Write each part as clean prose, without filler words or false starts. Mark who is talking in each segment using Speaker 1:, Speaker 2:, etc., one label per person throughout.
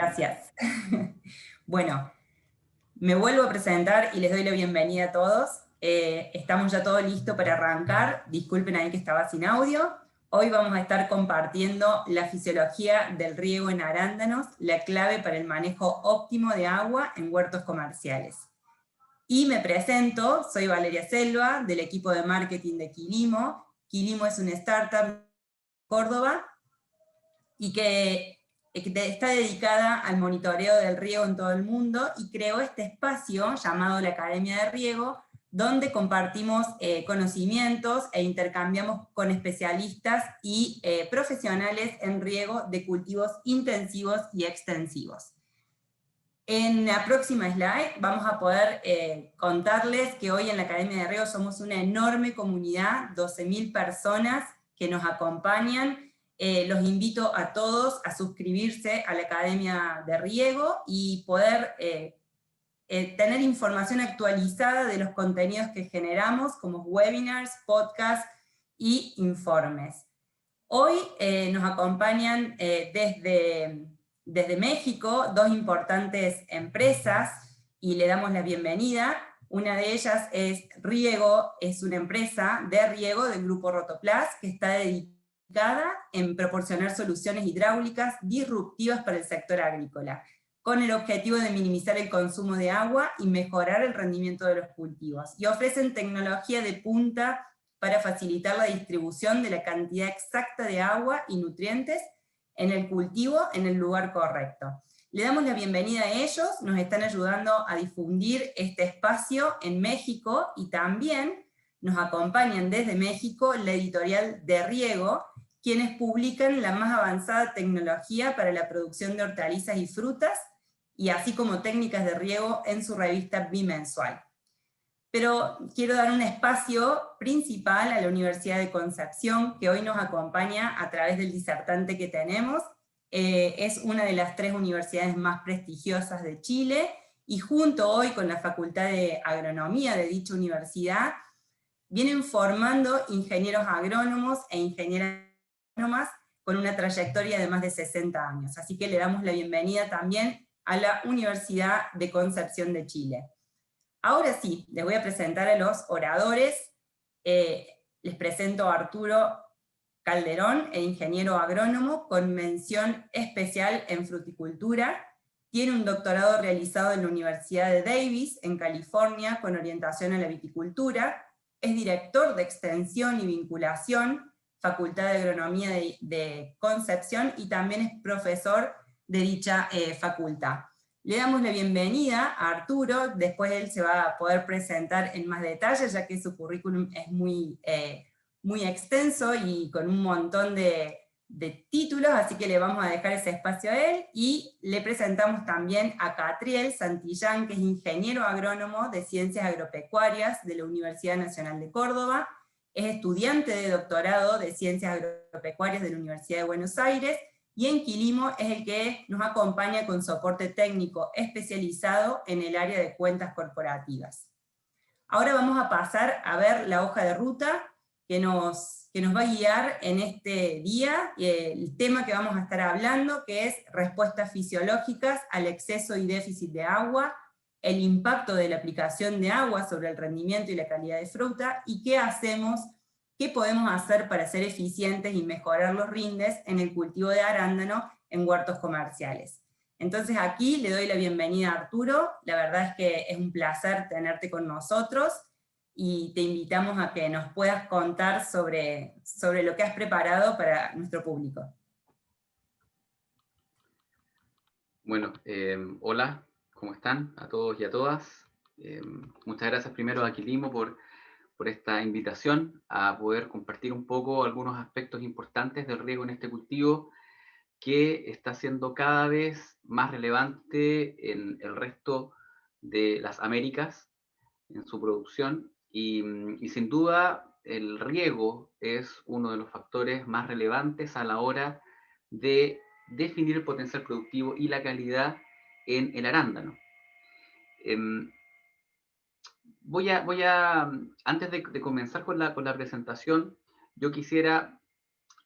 Speaker 1: Gracias. Bueno, me vuelvo a presentar y les doy la bienvenida a todos. Estamos ya todo listo para arrancar. Disculpen ahí que estaba sin audio. Hoy vamos a estar compartiendo la fisiología del riego en arándanos, la clave para el manejo óptimo de agua en huertos comerciales. Y me presento, soy Valeria Selva, del equipo de marketing de Quilimo. Quilimo es una startup de Córdoba y que está dedicada al monitoreo del riego en todo el mundo, y creó este espacio llamado la Academia de Riego, donde compartimos conocimientos e intercambiamos con especialistas y profesionales en riego de cultivos intensivos y extensivos. En la próxima slide vamos a poder contarles que hoy en la Academia de Riego somos una enorme comunidad, 12.000 personas que nos acompañan. Los invito a todos a suscribirse a la Academia de Riego y poder tener información actualizada de los contenidos que generamos, como webinars, podcasts y informes. Hoy nos acompañan desde México dos importantes empresas y le damos la bienvenida. Una de ellas es Riego, es una empresa de riego del grupo Rotoplas que está dedicada en proporcionar soluciones hidráulicas disruptivas para el sector agrícola, con el objetivo de minimizar el consumo de agua y mejorar el rendimiento de los cultivos. Y ofrecen tecnología de punta para facilitar la distribución de la cantidad exacta de agua y nutrientes en el cultivo en el lugar correcto. Le damos la bienvenida a ellos, nos están ayudando a difundir este espacio en México, y también nos acompañan desde México la editorial de Riego, quienes publican la más avanzada tecnología para la producción de hortalizas y frutas, y así como técnicas de riego en su revista bimensual. Pero quiero dar un espacio principal a la Universidad de Concepción, que hoy nos acompaña a través del disertante que tenemos. Es una de las 3 universidades más prestigiosas de Chile, y junto hoy con la Facultad de Agronomía de dicha universidad, vienen formando ingenieros agrónomos e ingenieras agrónomas con una trayectoria de más de 60 años. Así que le damos la bienvenida también a la Universidad de Concepción de Chile. Ahora sí, les voy a presentar a los oradores. Les presento a Arturo Calderón, el ingeniero agrónomo con mención especial en fruticultura. Tiene un doctorado realizado en la Universidad de Davis, en California, con orientación a la viticultura. Es director de extensión y vinculación, Facultad de Agronomía de Concepción, y también es profesor de dicha facultad. Le damos la bienvenida a Arturo, después él se va a poder presentar en más detalle, ya que su currículum es muy extenso y con un montón de títulos, así que le vamos a dejar ese espacio a él, y le presentamos también a Catriel Santillán, que es ingeniero agrónomo de Ciencias Agropecuarias de la Universidad Nacional de Córdoba, es estudiante de doctorado de Ciencias Agropecuarias de la Universidad de Buenos Aires, y en Quilimo es el que nos acompaña con soporte técnico especializado en el área de cuentas corporativas. Ahora vamos a pasar a ver la hoja de ruta que nos va a guiar en este día, el tema que vamos a estar hablando, que es respuestas fisiológicas al exceso y déficit de agua, el impacto de la aplicación de agua sobre el rendimiento y la calidad de fruta, y qué podemos hacer para ser eficientes y mejorar los rindes en el cultivo de arándano en huertos comerciales. Entonces aquí le doy la bienvenida a Arturo, la verdad es que es un placer tenerte con nosotros, y te invitamos a que nos puedas contar sobre lo que has preparado para nuestro público.
Speaker 2: Bueno, hola, ¿cómo están a todos y a todas? Muchas gracias primero a Quilimo por esta invitación a poder compartir un poco algunos aspectos importantes del riego en este cultivo, que está siendo cada vez más relevante en el resto de las Américas, en su producción, y sin duda el riego es uno de los factores más relevantes a la hora de definir el potencial productivo y la calidad en el arándano. Antes de comenzar con la presentación, yo quisiera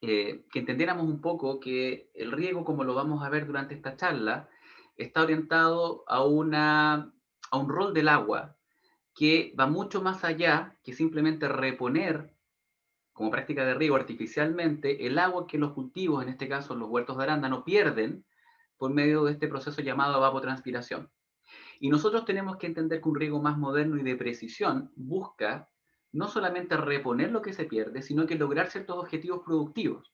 Speaker 2: que entendiéramos un poco que el riego, como lo vamos a ver durante esta charla, está orientado a un rol del agua que va mucho más allá que simplemente reponer, como práctica de riego artificialmente, el agua que los cultivos, en este caso los huertos de arándano, pierden por medio de este proceso llamado evapotranspiración. Y nosotros tenemos que entender que un riego más moderno y de precisión busca no solamente reponer lo que se pierde, sino que lograr ciertos objetivos productivos.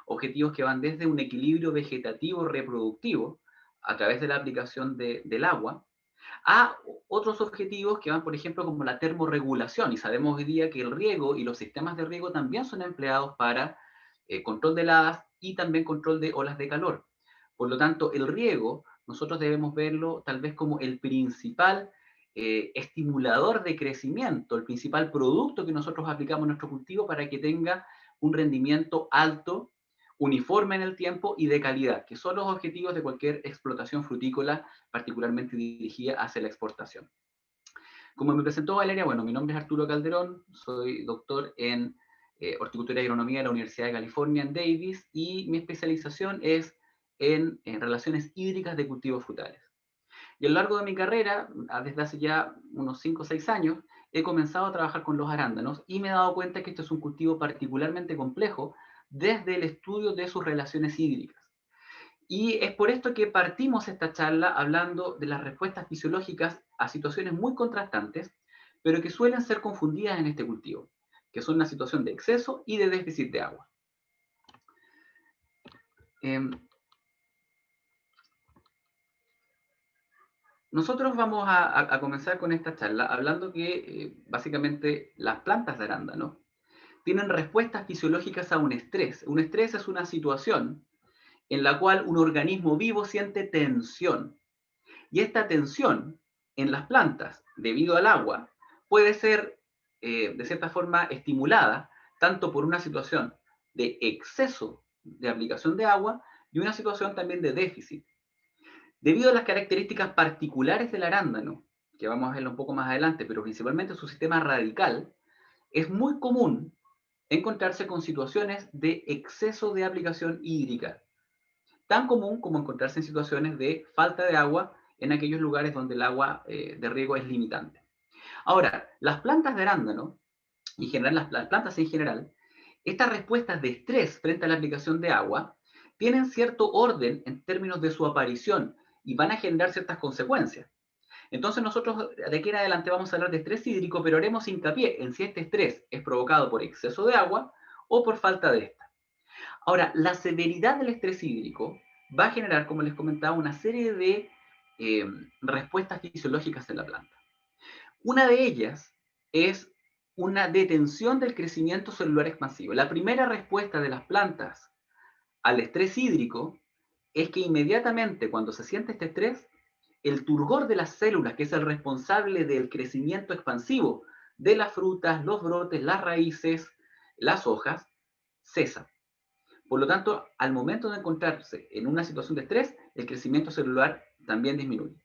Speaker 2: Objetivos que van desde un equilibrio vegetativo reproductivo a través de la aplicación del agua, a otros objetivos que van, por ejemplo, como la termorregulación. Y sabemos hoy día que el riego y los sistemas de riego también son empleados para control de heladas y también control de olas de calor. Por lo tanto, el riego nosotros debemos verlo tal vez como el principal estimulador de crecimiento, el principal producto que nosotros aplicamos a nuestro cultivo para que tenga un rendimiento alto, uniforme en el tiempo y de calidad, que son los objetivos de cualquier explotación frutícola, particularmente dirigida hacia la exportación. Como me presentó Valeria, bueno, mi nombre es Arturo Calderón, soy doctor en horticultura y agronomía de la Universidad de California en Davis, y mi especialización es en relaciones hídricas de cultivos frutales. Y a lo largo de mi carrera, desde hace ya unos 5 o 6 años, he comenzado a trabajar con los arándanos y me he dado cuenta que este es un cultivo particularmente complejo desde el estudio de sus relaciones hídricas. Y es por esto que partimos esta charla hablando de las respuestas fisiológicas a situaciones muy contrastantes, pero que suelen ser confundidas en este cultivo, que son una situación de exceso y de déficit de agua. Nosotros vamos a comenzar con esta charla hablando que básicamente las plantas de arándano tienen respuestas fisiológicas a un estrés. Un estrés es una situación en la cual un organismo vivo siente tensión. Y esta tensión en las plantas, debido al agua, puede ser de cierta forma estimulada tanto por una situación de exceso de aplicación de agua y una situación también de déficit. Debido a las características particulares del arándano, que vamos a verlo un poco más adelante, pero principalmente su sistema radical, es muy común encontrarse con situaciones de exceso de aplicación hídrica, tan común como encontrarse en situaciones de falta de agua en aquellos lugares donde el agua de riego es limitante. Ahora, las plantas de arándano, y en general, las plantas en general, estas respuestas de estrés frente a la aplicación de agua tienen cierto orden en términos de su aparición y van a generar ciertas consecuencias. Entonces nosotros de aquí en adelante vamos a hablar de estrés hídrico, pero haremos hincapié en si este estrés es provocado por exceso de agua o por falta de esta. Ahora, la severidad del estrés hídrico va a generar, como les comentaba, una serie de respuestas fisiológicas en la planta. Una de ellas es una detención del crecimiento celular expansivo. La primera respuesta de las plantas al estrés hídrico es que inmediatamente cuando se siente este estrés, el turgor de las células, que es el responsable del crecimiento expansivo de las frutas, los brotes, las raíces, las hojas, cesa. Por lo tanto, al momento de encontrarse en una situación de estrés, el crecimiento celular también disminuye.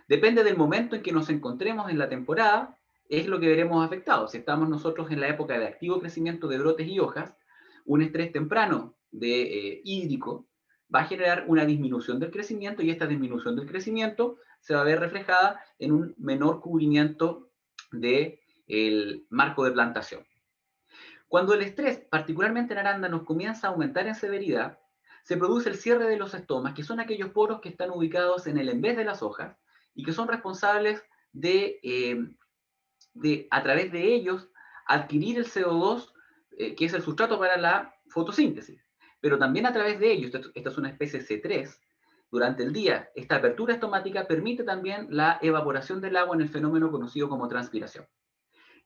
Speaker 2: Depende del momento en que nos encontremos en la temporada, es lo que veremos afectado. Si estamos nosotros en la época de activo crecimiento de brotes y hojas, un estrés temprano de hídrico va a generar una disminución del crecimiento, y esta disminución del crecimiento se va a ver reflejada en un menor cubrimiento del marco de plantación. Cuando el estrés, particularmente en arándanos, comienza a aumentar en severidad, se produce el cierre de los estomas, que son aquellos poros que están ubicados en el envés de las hojas y que son responsables de a través de ellos, adquirir el CO2, que es el sustrato para la fotosíntesis. Pero también a través de ellos, esta es una especie C3, durante el día, esta apertura estomática permite también la evaporación del agua en el fenómeno conocido como transpiración.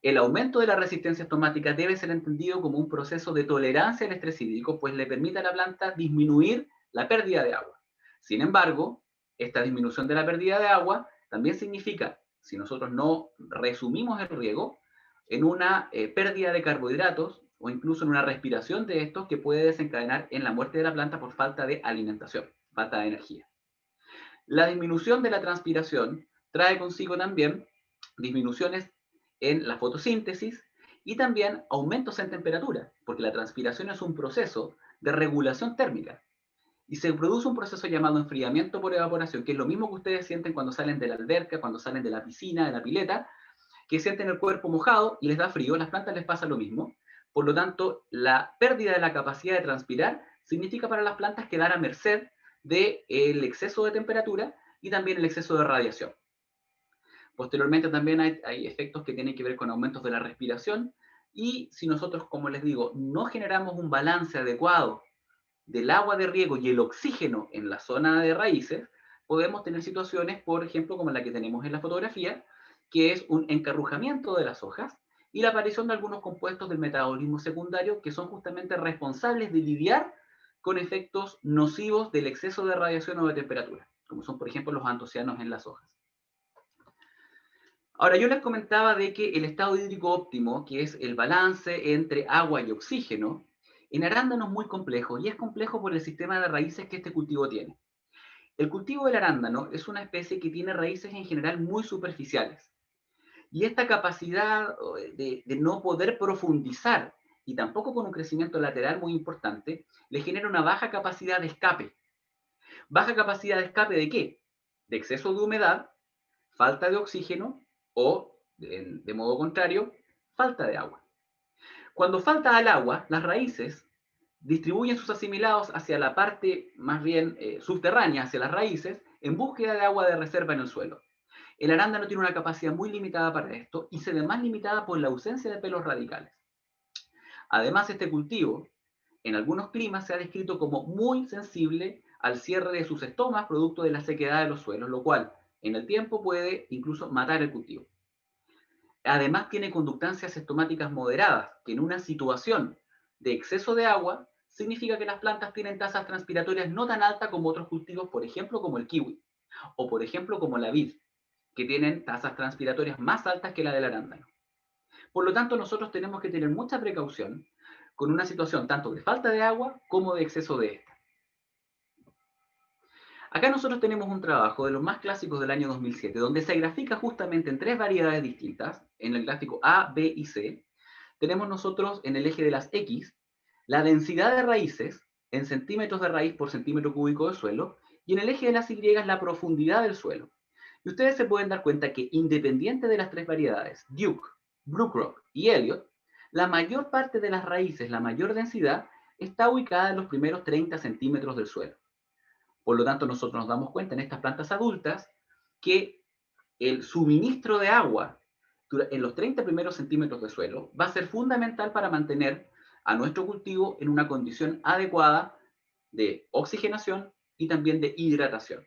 Speaker 2: El aumento de la resistencia estomática debe ser entendido como un proceso de tolerancia al estrés hídrico, pues le permite a la planta disminuir la pérdida de agua. Sin embargo, esta disminución de la pérdida de agua también significa, si nosotros no resumimos el riego, en una pérdida de carbohidratos o incluso en una respiración de estos que puede desencadenar en la muerte de la planta por falta de alimentación, falta de energía. La disminución de la transpiración trae consigo también disminuciones en la fotosíntesis y también aumentos en temperatura, porque la transpiración es un proceso de regulación térmica. y se produce un proceso llamado enfriamiento por evaporación, que es lo mismo que ustedes sienten cuando salen de la alberca, cuando salen de la piscina, de la pileta, que sienten el cuerpo mojado y les da frío. A las plantas les pasa lo mismo. Por lo tanto, la pérdida de la capacidad de transpirar significa para las plantas quedar a merced del exceso de temperatura y también el exceso de radiación. Posteriormente también hay efectos que tienen que ver con aumentos de la respiración, y si nosotros, como les digo, no generamos un balance adecuado del agua de riego y el oxígeno en la zona de raíces, podemos tener situaciones, por ejemplo, como la que tenemos en la fotografía, que es un encarrujamiento de las hojas y la aparición de algunos compuestos del metabolismo secundario que son justamente responsables de lidiar con efectos nocivos del exceso de radiación o de temperatura, como son, por ejemplo, los antocianos en las hojas. Ahora, yo les comentaba de que el estado hídrico óptimo, que es el balance entre agua y oxígeno, en arándano es muy complejo, y es complejo por el sistema de raíces que este cultivo tiene. El cultivo del arándano es una especie que tiene raíces en general muy superficiales, y esta capacidad de no poder profundizar, y tampoco con un crecimiento lateral muy importante, le genera una baja capacidad de escape. ¿Baja capacidad de escape de qué? De exceso de humedad, falta de oxígeno o, de modo contrario, falta de agua. Cuando falta el agua, las raíces distribuyen sus asimilados hacia la parte más bien subterránea, hacia las raíces, en búsqueda de agua de reserva en el suelo. El arándano tiene una capacidad muy limitada para esto y se ve más limitada por la ausencia de pelos radicales. Además, este cultivo, en algunos climas, se ha descrito como muy sensible al cierre de sus estomas producto de la sequedad de los suelos, lo cual en el tiempo puede incluso matar el cultivo. Además, tiene conductancias estomáticas moderadas, que en una situación de exceso de agua significa que las plantas tienen tasas transpiratorias no tan altas como otros cultivos, por ejemplo, como el kiwi, o por ejemplo, como la vid, que tienen tasas transpiratorias más altas que la del arándano. Por lo tanto, nosotros tenemos que tener mucha precaución con una situación tanto de falta de agua como de exceso de esta. Acá nosotros tenemos un trabajo de los más clásicos del año 2007, donde se grafica justamente en 3 variedades distintas, en el gráfico A, B y C. Tenemos nosotros en el eje de las X la densidad de raíces en centímetros de raíz por centímetro cúbico de suelo, y en el eje de las Y la profundidad del suelo. Y ustedes se pueden dar cuenta que independiente de las 3 variedades, Duke, Blue Crop y Elliot, la mayor parte de las raíces, la mayor densidad, está ubicada en los primeros 30 centímetros del suelo. Por lo tanto, nosotros nos damos cuenta en estas plantas adultas que el suministro de agua en los 30 primeros centímetros de suelo va a ser fundamental para mantener a nuestro cultivo en una condición adecuada de oxigenación y también de hidratación.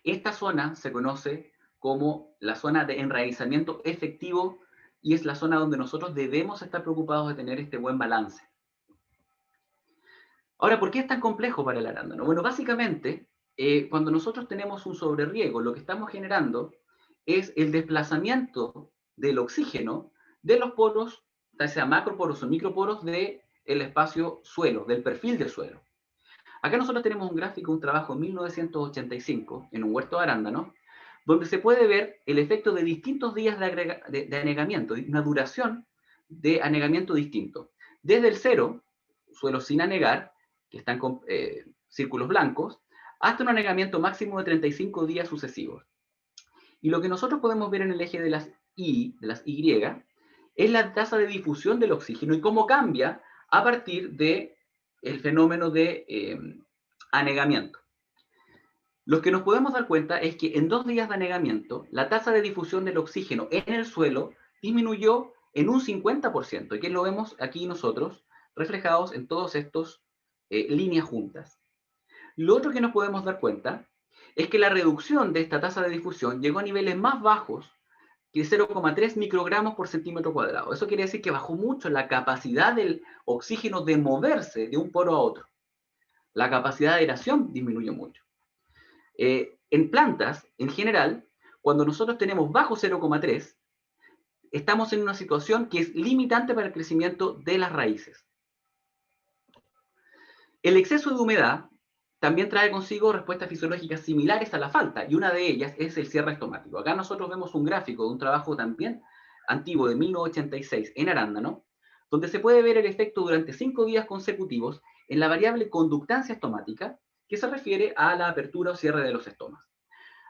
Speaker 2: Esta zona se conoce como la zona de enraizamiento efectivo y es la zona donde nosotros debemos estar preocupados de tener este buen balance. Ahora, ¿por qué es tan complejo para el arándano? Bueno, básicamente, cuando nosotros tenemos un sobreriego, lo que estamos generando es el desplazamiento del oxígeno de los poros, ya sea macroporos o microporos, del espacio suelo, del perfil del suelo. Acá nosotros tenemos un gráfico, un trabajo en 1985, en un huerto de arándanos, donde se puede ver el efecto de distintos días de anegamiento, una duración de anegamiento distinto. Desde el 0, suelo sin anegar, que están con círculos blancos, hasta un anegamiento máximo de 35 días sucesivos. Y lo que nosotros podemos ver en el eje de las Y, es la tasa de difusión del oxígeno y cómo cambia a partir del fenómeno de anegamiento. Lo que nos podemos dar cuenta es que en 2 días de anegamiento, la tasa de difusión del oxígeno en el suelo disminuyó en un 50%, y que lo vemos aquí nosotros reflejados en todos estos líneas juntas. Lo otro que nos podemos dar cuenta es que la reducción de esta tasa de difusión llegó a niveles más bajos que 0,3 microgramos por centímetro cuadrado. Eso quiere decir que bajó mucho la capacidad del oxígeno de moverse de un poro a otro. La capacidad de aeración disminuyó mucho. En plantas, en general, cuando nosotros tenemos bajo 0,3, estamos en una situación que es limitante para el crecimiento de las raíces. El exceso de humedad también trae consigo respuestas fisiológicas similares a la falta, y una de ellas es el cierre estomático. Acá nosotros vemos un gráfico de un trabajo también antiguo de 1986 en arándano, donde se puede ver el efecto durante 5 días consecutivos en la variable conductancia estomática, que se refiere a la apertura o cierre de los estomas.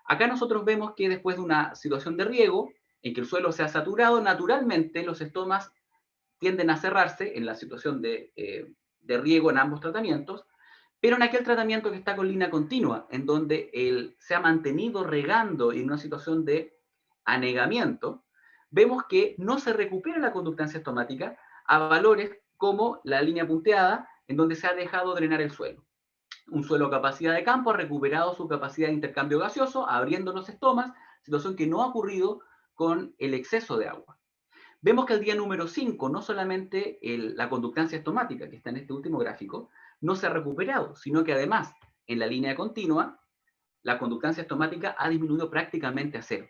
Speaker 2: Acá nosotros vemos que después de una situación de riego, en que el suelo se ha saturado, naturalmente los estomas tienden a cerrarse en la situación de riego en ambos tratamientos, pero en aquel tratamiento que está con línea continua, en donde se ha mantenido regando en una situación de anegamiento, vemos que no se recupera la conductancia estomática a valores como la línea punteada, en donde se ha dejado drenar el suelo. Un suelo a capacidad de campo ha recuperado su capacidad de intercambio gaseoso, abriendo los estomas, situación que no ha ocurrido con el exceso de agua. Vemos que al día número 5, no solamente la conductancia estomática, que está en este último gráfico, no se ha recuperado, sino que además, en la línea continua, la conductancia estomática ha disminuido prácticamente a cero.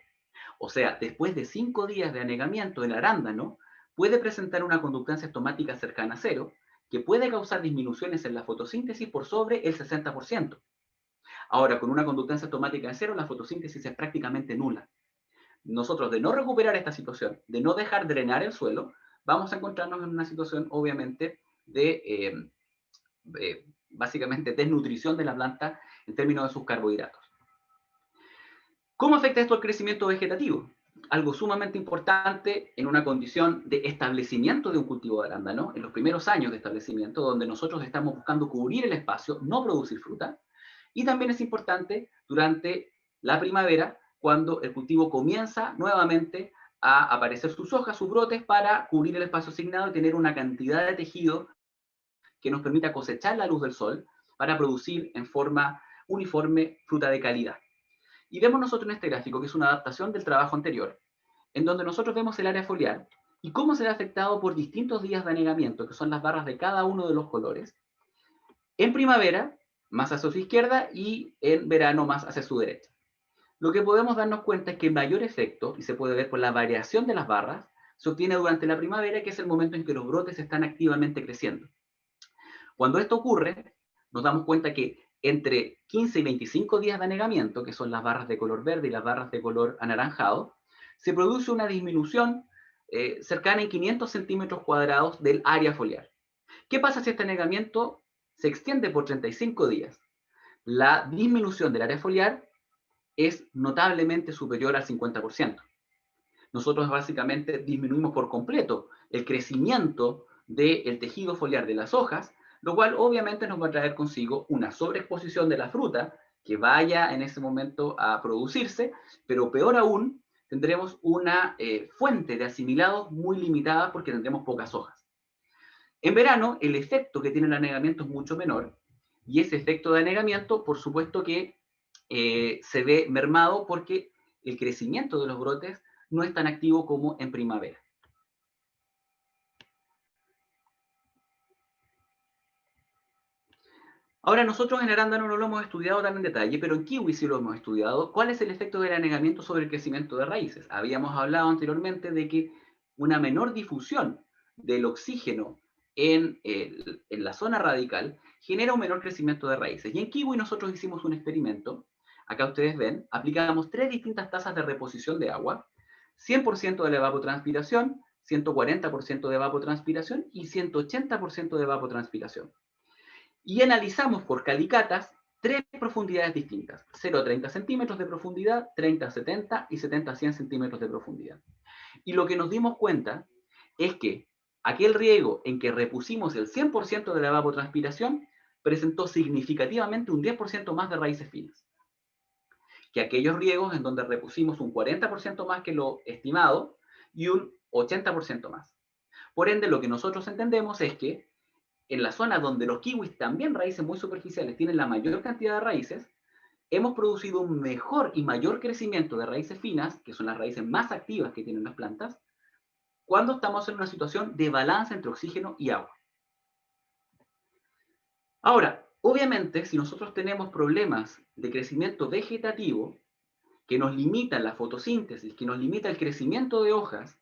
Speaker 2: O sea, después de 5 días de anegamiento del arándano, puede presentar una conductancia estomática cercana a cero, que puede causar disminuciones en la fotosíntesis por sobre el 60%. Ahora, con una conductancia estomática de cero, la fotosíntesis es prácticamente nula. Nosotros, de no recuperar esta situación, de no dejar drenar el suelo, vamos a encontrarnos en una situación, obviamente, de básicamente desnutrición de la planta en términos de sus carbohidratos. ¿Cómo afecta esto al crecimiento vegetativo? Algo sumamente importante en una condición de establecimiento de un cultivo de arándano, en los primeros años de establecimiento, donde nosotros estamos buscando cubrir el espacio, no producir fruta, y también es importante durante la primavera, cuando el cultivo comienza nuevamente a aparecer sus hojas, sus brotes, para cubrir el espacio asignado y tener una cantidad de tejido que nos permita cosechar la luz del sol para producir en forma uniforme fruta de calidad. Y vemos nosotros en este gráfico, que es una adaptación del trabajo anterior, en donde nosotros vemos el área foliar y cómo se ve afectado por distintos días de anegamiento, que son las barras de cada uno de los colores. En primavera, más hacia su izquierda, y en verano, más hacia su derecha. Lo que podemos darnos cuenta es que el mayor efecto, y se puede ver por la variación de las barras, se obtiene durante la primavera, que es el momento en que los brotes están activamente creciendo. Cuando esto ocurre, nos damos cuenta que entre 15 y 25 días de anegamiento, que son las barras de color verde y las barras de color anaranjado, se produce una disminución cercana en 500 centímetros cuadrados del área foliar. ¿Qué pasa si este anegamiento se extiende por 35 días? La disminución del área foliar es notablemente superior al 50%. Nosotros básicamente disminuimos por completo el crecimiento del tejido foliar de las hojas, lo cual obviamente nos va a traer consigo una sobreexposición de la fruta que vaya en ese momento a producirse, pero peor aún, tendremos una fuente de asimilados muy limitada porque tendremos pocas hojas. En verano, el efecto que tiene el anegamiento es mucho menor, y ese efecto de anegamiento, por supuesto que se ve mermado porque el crecimiento de los brotes no es tan activo como en primavera. Ahora, nosotros en arándano no lo hemos estudiado tan en detalle, pero en kiwi sí lo hemos estudiado. ¿Cuál es el efecto del anegamiento sobre el crecimiento de raíces? Habíamos hablado anteriormente de que una menor difusión del oxígeno en la zona radical genera un menor crecimiento de raíces. Y en kiwi nosotros hicimos un experimento. Acá ustedes ven, aplicamos 3 distintas tasas de reposición de agua, 100% de la evapotranspiración, 140% de evapotranspiración y 180% de evapotranspiración. Y analizamos por calicatas 3 profundidades distintas, 0 a 30 centímetros de profundidad, 30 a 70 y 70 a 100 centímetros de profundidad. Y lo que nos dimos cuenta es que aquel riego en que repusimos el 100% de la evapotranspiración presentó significativamente un 10% más de raíces finas que aquellos riegos en donde repusimos un 40% más que lo estimado y un 80% más. Por ende, lo que nosotros entendemos es que en la zona donde los kiwis, también raíces muy superficiales, tienen la mayor cantidad de raíces, hemos producido un mejor y mayor crecimiento de raíces finas, que son las raíces más activas que tienen las plantas, cuando estamos en una situación de balance entre oxígeno y agua. Ahora, obviamente, si nosotros tenemos problemas de crecimiento vegetativo, que nos limitan la fotosíntesis, que nos limita el crecimiento de hojas,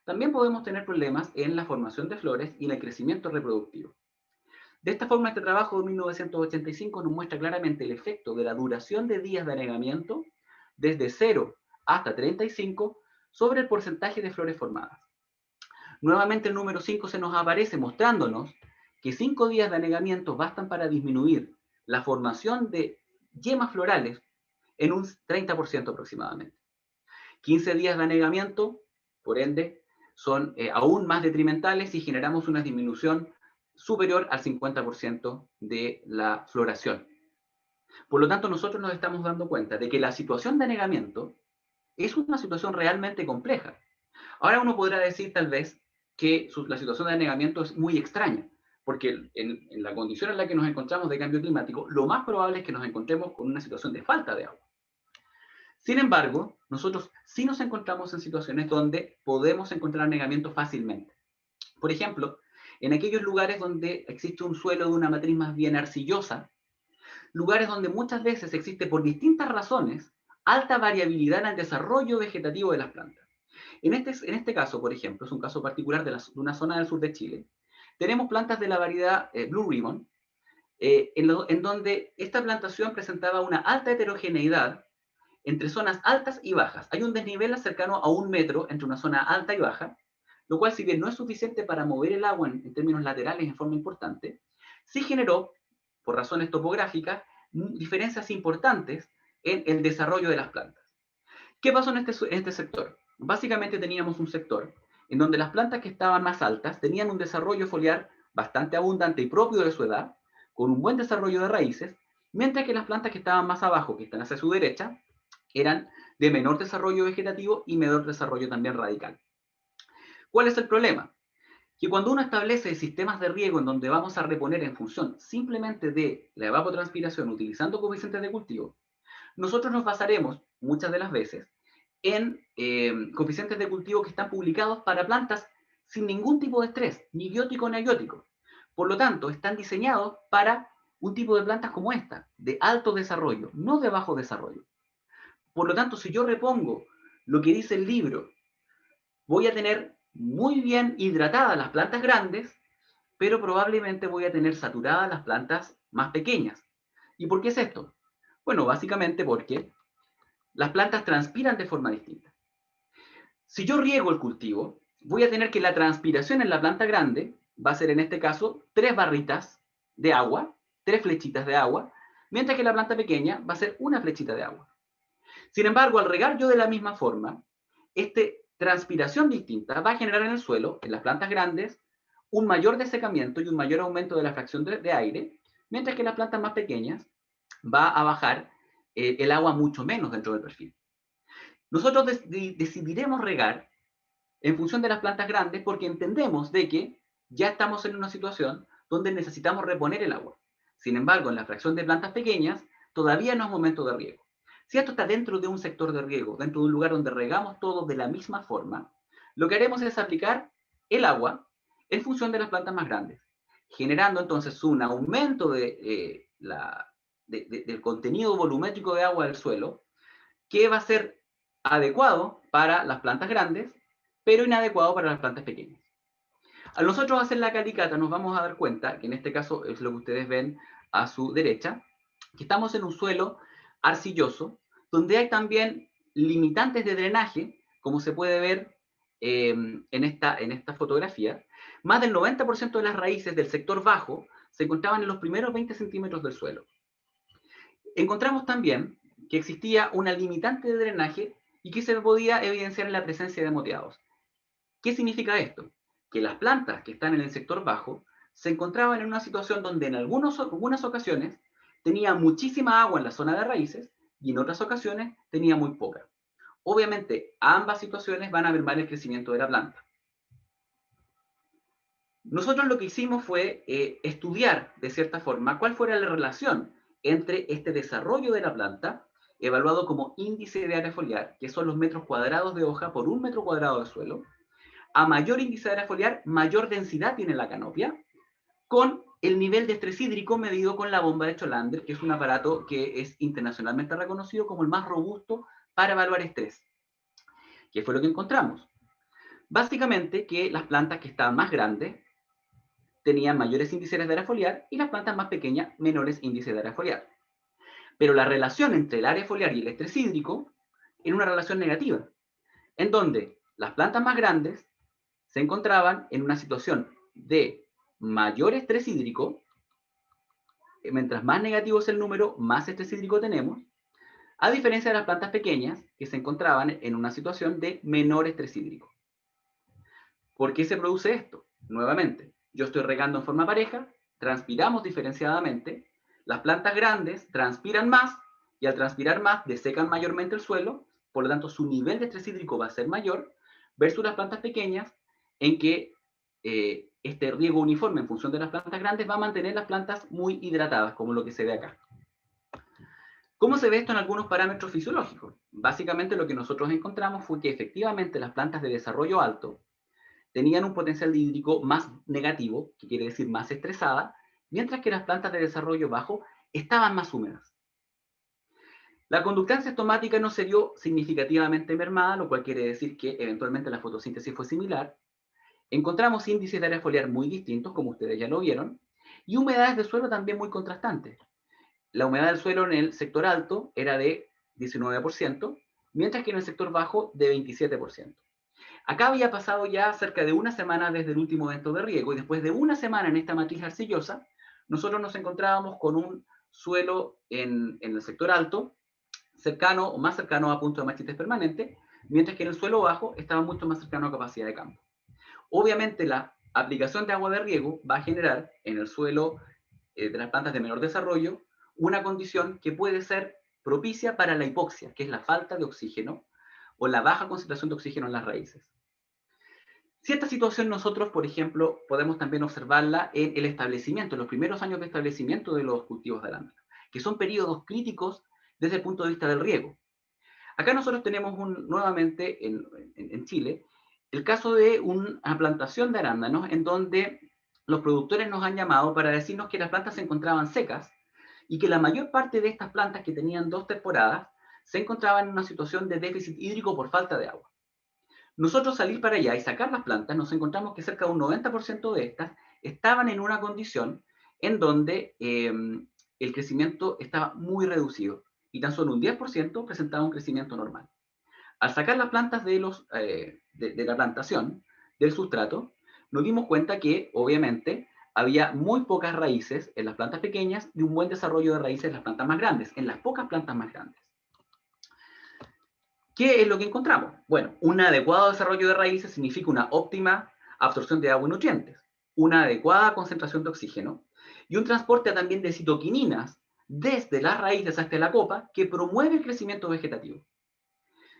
Speaker 2: también podemos tener problemas en la formación de flores y en el crecimiento reproductivo. De esta forma, este trabajo de 1985 nos muestra claramente el efecto de la duración de días de anegamiento desde 0 hasta 35 sobre el porcentaje de flores formadas. Nuevamente el número 5 se nos aparece mostrándonos que 5 días de anegamiento bastan para disminuir la formación de yemas florales en un 30% aproximadamente. 15 días de anegamiento, por ende, son aún más detrimentales y generamos una disminución superior al 50% de la floración. Por lo tanto, nosotros nos estamos dando cuenta de que la situación de anegamiento es una situación realmente compleja. Ahora uno podrá decir tal vez que la situación de anegamiento es muy extraña, porque en la condición en la que nos encontramos de cambio climático, lo más probable es que nos encontremos con una situación de falta de agua. Sin embargo, nosotros sí nos encontramos en situaciones donde podemos encontrar anegamiento fácilmente. Por ejemplo, en aquellos lugares donde existe un suelo de una matriz más bien arcillosa, lugares donde muchas veces existe por distintas razones alta variabilidad en el desarrollo vegetativo de las plantas. En este caso, por ejemplo, es un caso particular de una zona del sur de Chile. Tenemos plantas de la variedad Blue Ribbon, en donde esta plantación presentaba una alta heterogeneidad entre zonas altas y bajas. Hay un desnivel cercano a 1 metro entre una zona alta y baja, lo cual, si bien no es suficiente para mover el agua en términos laterales en forma importante, sí generó, por razones topográficas, diferencias importantes en el desarrollo de las plantas. ¿Qué pasó en este sector? Básicamente teníamos un sector en donde las plantas que estaban más altas tenían un desarrollo foliar bastante abundante y propio de su edad, con un buen desarrollo de raíces, mientras que las plantas que estaban más abajo, que están hacia su derecha, eran de menor desarrollo vegetativo y menor desarrollo también radical. ¿Cuál es el problema? Que cuando uno establece sistemas de riego en donde vamos a reponer en función simplemente de la evapotranspiración utilizando coeficientes de cultivo, nosotros nos basaremos muchas de las veces en coeficientes de cultivo que están publicados para plantas sin ningún tipo de estrés, ni biótico ni abiótico. Por lo tanto, están diseñados para un tipo de plantas como esta, de alto desarrollo, no de bajo desarrollo. Por lo tanto, si yo repongo lo que dice el libro, voy a tener muy bien hidratadas las plantas grandes, pero probablemente voy a tener saturadas las plantas más pequeñas. ¿Y por qué es esto? Bueno, básicamente porque las plantas transpiran de forma distinta. Si yo riego el cultivo, voy a tener que la transpiración en la planta grande va a ser en este caso 3 barritas de agua, 3 flechitas de agua, mientras que la planta pequeña va a ser una flechita de agua. Sin embargo, al regar yo de la misma forma, esta transpiración distinta va a generar en el suelo, en las plantas grandes, un mayor desecamiento y un mayor aumento de la fracción de aire, mientras que en las plantas más pequeñas va a bajar el agua mucho menos dentro del perfil. Nosotros decidiremos regar en función de las plantas grandes porque entendemos de que ya estamos en una situación donde necesitamos reponer el agua. Sin embargo, en la fracción de plantas pequeñas, todavía no es momento de riego. Si esto está dentro de un sector de riego, dentro de un lugar donde regamos todo de la misma forma, lo que haremos es aplicar el agua en función de las plantas más grandes, generando entonces un aumento del contenido volumétrico de agua del suelo, que va a ser adecuado para las plantas grandes, pero inadecuado para las plantas pequeñas. Al nosotros hacer la calicata nos vamos a dar cuenta, que en este caso es lo que ustedes ven a su derecha, que estamos en un suelo arcilloso, donde hay también limitantes de drenaje, como se puede ver en esta fotografía. Más del 90% de las raíces del sector bajo se encontraban en los primeros 20 centímetros del suelo. Encontramos también que existía una limitante de drenaje y que se podía evidenciar en la presencia de moteados. ¿Qué significa esto? Que las plantas que están en el sector bajo se encontraban en una situación donde en algunas ocasiones tenía muchísima agua en la zona de raíces y en otras ocasiones tenía muy poca. Obviamente, ambas situaciones van a mermar el crecimiento de la planta. Nosotros lo que hicimos fue estudiar, de cierta forma, cuál fuera la relación entre este desarrollo de la planta, evaluado como índice de área foliar, que son los metros cuadrados de hoja por 1 metro cuadrado de suelo. A mayor índice de área foliar, mayor densidad tiene la canopia, con el nivel de estrés hídrico medido con la bomba de Cholander, que es un aparato que es internacionalmente reconocido como el más robusto para evaluar estrés. ¿Qué fue lo que encontramos? Básicamente que las plantas que estaban más grandes tenían mayores índices de área foliar y las plantas más pequeñas menores índices de área foliar. Pero la relación entre el área foliar y el estrés hídrico era una relación negativa, en donde las plantas más grandes se encontraban en una situación de mayor estrés hídrico, mientras más negativo es el número, más estrés hídrico tenemos, a diferencia de las plantas pequeñas que se encontraban en una situación de menor estrés hídrico. ¿Por qué se produce esto? Nuevamente, yo estoy regando en forma pareja, transpiramos diferenciadamente, las plantas grandes transpiran más y al transpirar más desecan mayormente el suelo, por lo tanto su nivel de estrés hídrico va a ser mayor, versus las plantas pequeñas en que este riego uniforme en función de las plantas grandes va a mantener las plantas muy hidratadas, como lo que se ve acá. ¿Cómo se ve esto en algunos parámetros fisiológicos? Básicamente lo que nosotros encontramos fue que efectivamente las plantas de desarrollo alto tenían un potencial hídrico más negativo, que quiere decir más estresada, mientras que las plantas de desarrollo bajo estaban más húmedas. La conductancia estomática no se vio significativamente mermada, lo cual quiere decir que eventualmente la fotosíntesis fue similar. Encontramos índices de área foliar muy distintos, como ustedes ya lo vieron, y humedades de suelo también muy contrastantes. La humedad del suelo en el sector alto era de 19%, mientras que en el sector bajo de 27%. Acá había pasado ya cerca de una semana desde el último evento de riego, y después de una semana en esta matriz arcillosa, nosotros nos encontrábamos con un suelo en el sector alto, cercano o más cercano a punto de mastitis permanente, mientras que en el suelo bajo estaba mucho más cercano a capacidad de campo. Obviamente la aplicación de agua de riego va a generar en el suelo de las plantas de menor desarrollo una condición que puede ser propicia para la hipoxia, que es la falta de oxígeno o la baja concentración de oxígeno en las raíces. Si esta situación nosotros, por ejemplo, podemos también observarla en el establecimiento, en los primeros años de establecimiento de los cultivos de arándano, que son periodos críticos desde el punto de vista del riego. Acá nosotros tenemos nuevamente en Chile el caso de una plantación de arándanos en donde los productores nos han llamado para decirnos que las plantas se encontraban secas y que la mayor parte de estas plantas que tenían 2 temporadas se encontraban en una situación de déficit hídrico por falta de agua. Nosotros salir para allá y sacar las plantas, nos encontramos que cerca de un 90% de estas estaban en una condición en donde el crecimiento estaba muy reducido y tan solo un 10% presentaba un crecimiento normal. Al sacar las plantas de la plantación, del sustrato, nos dimos cuenta que, obviamente, había muy pocas raíces en las plantas pequeñas y un buen desarrollo de raíces en las plantas más grandes, en las pocas plantas más grandes. ¿Qué es lo que encontramos? Bueno, un adecuado desarrollo de raíces significa una óptima absorción de agua y nutrientes, una adecuada concentración de oxígeno y un transporte también de citoquininas desde las raíces hasta la copa que promueve el crecimiento vegetativo.